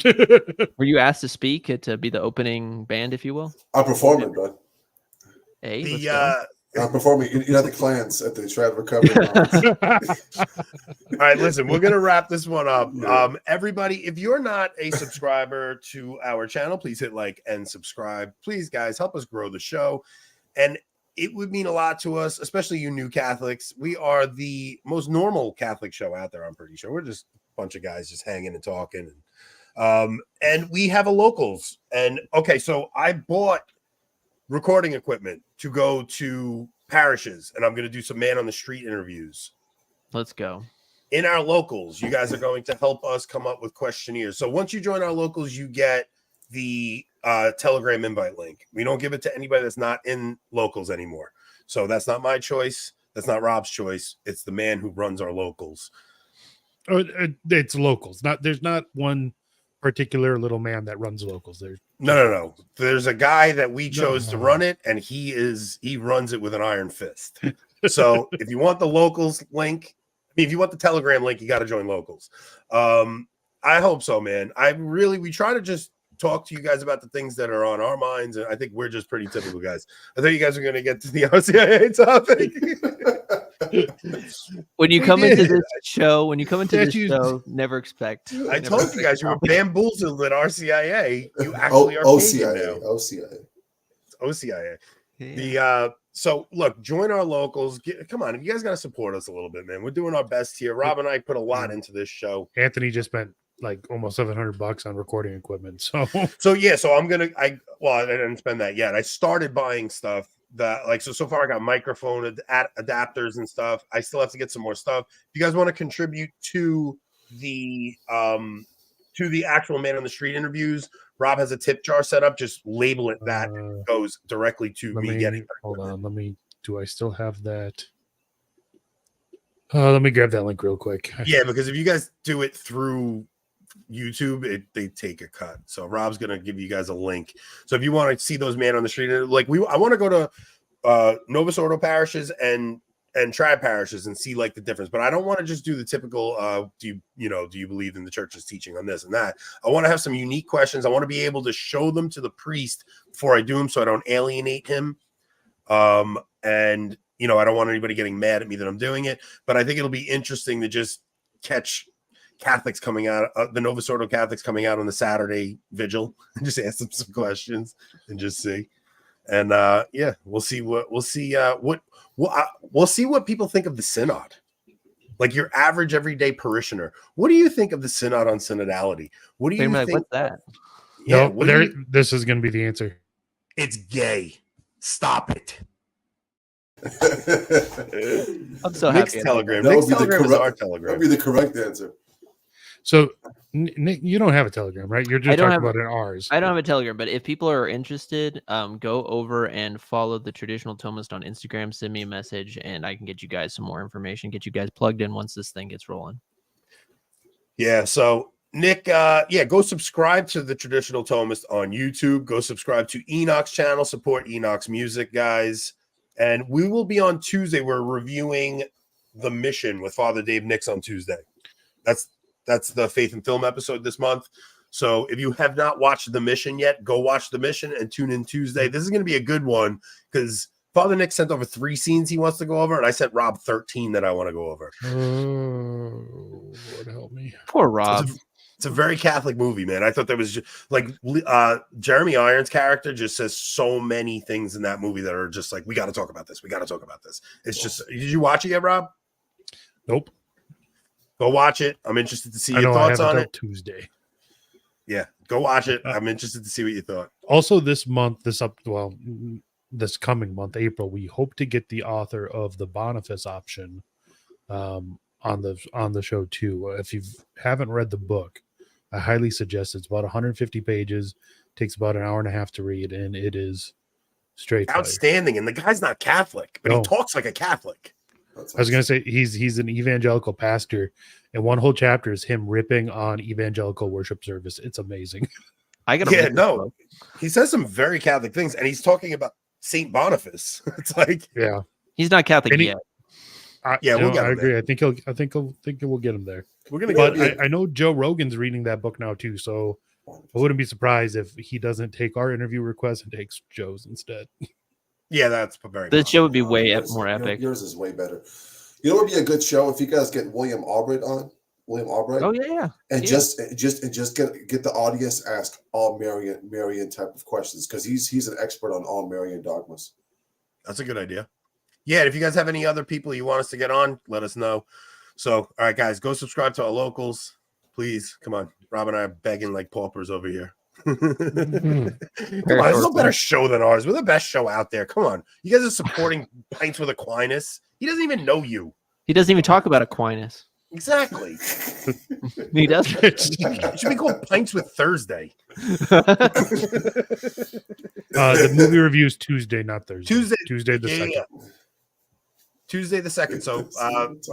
Were you asked to speak to be the opening band, if you will? I'm performing, bud. Hey, let's go. I'm performing the clans at the Trad Recovery Conference. All right, listen, we're gonna wrap this one up. Everybody, if you're not a subscriber to our channel, please hit like and subscribe. Please, guys, help us grow the show. And it would mean a lot to us, especially you new Catholics. We are the most normal Catholic show out there, I'm pretty sure. We're just a bunch of guys just hanging and talking. And we have a locals. And okay, so I bought recording equipment to go to parishes, and I'm going to do some man on the street interviews. Let's go. In our locals, you guys are going to help us come up with questionnaires. So once you join our locals, you get the Telegram invite link. We don't give it to anybody that's not in locals anymore. So that's not my choice. That's not Rob's choice. It's the man who runs our locals. It's locals. There's not one particular little man that runs locals. There's no. There's a guy that we chose to run it, and he runs it with an iron fist. So if you want the locals link, if you want the Telegram link, you got to join locals. I hope so, man. We try to just talk to you guys about the things that are on our minds, and I think we're just pretty typical guys. I thought you guys were going to get to the RCIA topic. When you come into this show, never expect. I told you guys you were bamboozled at RCIA. You actually are OCIA. It's OCIA. Yeah. So look, join our locals. Come on, you guys got to support us a little bit, man. We're doing our best here. Rob and I put a lot into this show. Anthony just spent like almost $700 on recording equipment. So I didn't spend that yet. I started buying stuff that so far I got microphone adapters and stuff. I still have to get some more stuff. If you guys want to contribute to the actual man on the street interviews, Rob has a tip jar set up. Just label it that it goes directly to me getting. Hold on, do I still have that? Let me grab that link real quick. Yeah, because if you guys do it through YouTube, they take a cut. So Rob's gonna give you guys a link. So if you want to see those man on the street, I want to go to Novus Ordo parishes and trad parishes and see like the difference. But I don't want to just do the typical do you believe in the church's teaching on this and that. I want to have some unique questions. I want to be able to show them to the priest before I do them so I don't alienate him. And I don't want anybody getting mad at me that I'm doing it, but I think it'll be interesting to just catch Catholics coming out, the Novus Ordo Catholics coming out on the Saturday vigil, and just ask them some questions and just see. And we'll see what people think of the synod. Like your average everyday parishioner, what do you think of the synod on synodality? What do you think? What's that? Yeah, this is going to be the answer. It's gay. Stop it. I'm so Nick's happy. Telegram. Nick's Telegram is our Telegram. That would be the correct answer. So, Nick, you don't have a Telegram, right? You're just talking about it ours. I don't have a Telegram, but if people are interested, go over and follow the Traditional Thomist on Instagram. Send me a message, and I can get you guys some more information. Get you guys plugged in once this thing gets rolling. Yeah. So Nick, go subscribe to the Traditional Thomist on YouTube. Go subscribe to Enoch's channel. Support Enoch's music, guys. And we will be on Tuesday. We're reviewing The Mission with Father Dave Nix on Tuesday. That's the Faith and Film episode this month. So if you have not watched The Mission yet, go watch The Mission and tune in Tuesday. This is going to be a good one because Father Nick sent over 3 scenes he wants to go over, and I sent Rob 13 that I want to go over. Oh, Lord help me. Poor Rob. It's a very Catholic movie, man. I thought that was just like Jeremy Irons' character just says so many things in that movie that are just like, we got to talk about this. We got to talk about this. It's just, did you watch it yet, Rob? Nope. Go watch it. I'm interested to see your thoughts on it. Tuesday. Yeah, go watch it. I'm interested to see what you thought. Also, this month, this coming month, April, we hope to get the author of the Boniface option on the show too. If you haven't read the book, I highly suggest it. It's about 150 pages, takes about an hour and a half to read, and it is straight outstanding. And the guy's not Catholic, but he talks like a Catholic. I was gonna say he's an evangelical pastor, and one whole chapter is him ripping on evangelical worship service. It's amazing. He says some very Catholic things, and he's talking about Saint Boniface. It's like, yeah, he's not Catholic yet. We'll get him. I agree. There. I think we'll get him there. We're gonna. But I know Joe Rogan's reading that book now too, so I wouldn't be surprised if he doesn't take our interview request and takes Joe's instead. Yeah, that's very. The show would be way more epic. Yours is way better. You know, it would be a good show if you guys get William Albright on. William Albright. Oh yeah. And just get the audience ask all Marian type of questions because he's an expert on all Marian dogmas. That's a good idea. Yeah, and if you guys have any other people you want us to get on, let us know. So, all right, guys, go subscribe to our locals, please. Come on, Rob and I are begging like paupers over here. Come on, there's no better show than ours. We're the best show out there. Come on, you guys are supporting Pints with Aquinas. He doesn't even know you. He doesn't even talk about Aquinas. Exactly. He doesn't. It should be called Pints with Thursday. The movie review is Tuesday, not Thursday. Tuesday the 2nd. Yeah. Tuesday the 2nd. So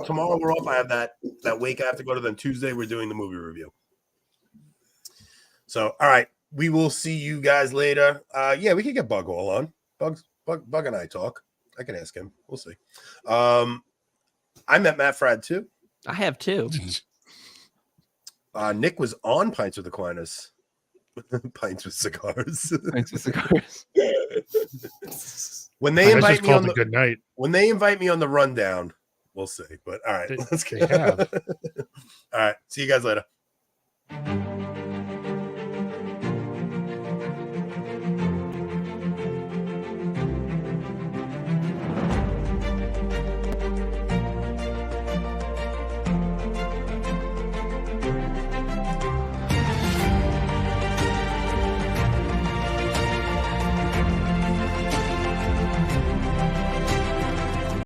tomorrow we're off. I have that week I have to go to. Then Tuesday we're doing the movie review. So all right, we will see you guys later. Yeah, we can get Bug all on. Bug and I talk. I can ask him. We'll see. I met Matt Frad too. I have too. Nick was on Pints with Aquinas. Pints with Cigars. Pints with Cigars. When they invite me on the good night. When they invite me on the rundown, we'll see. But all right, let's get. All right, see you guys later.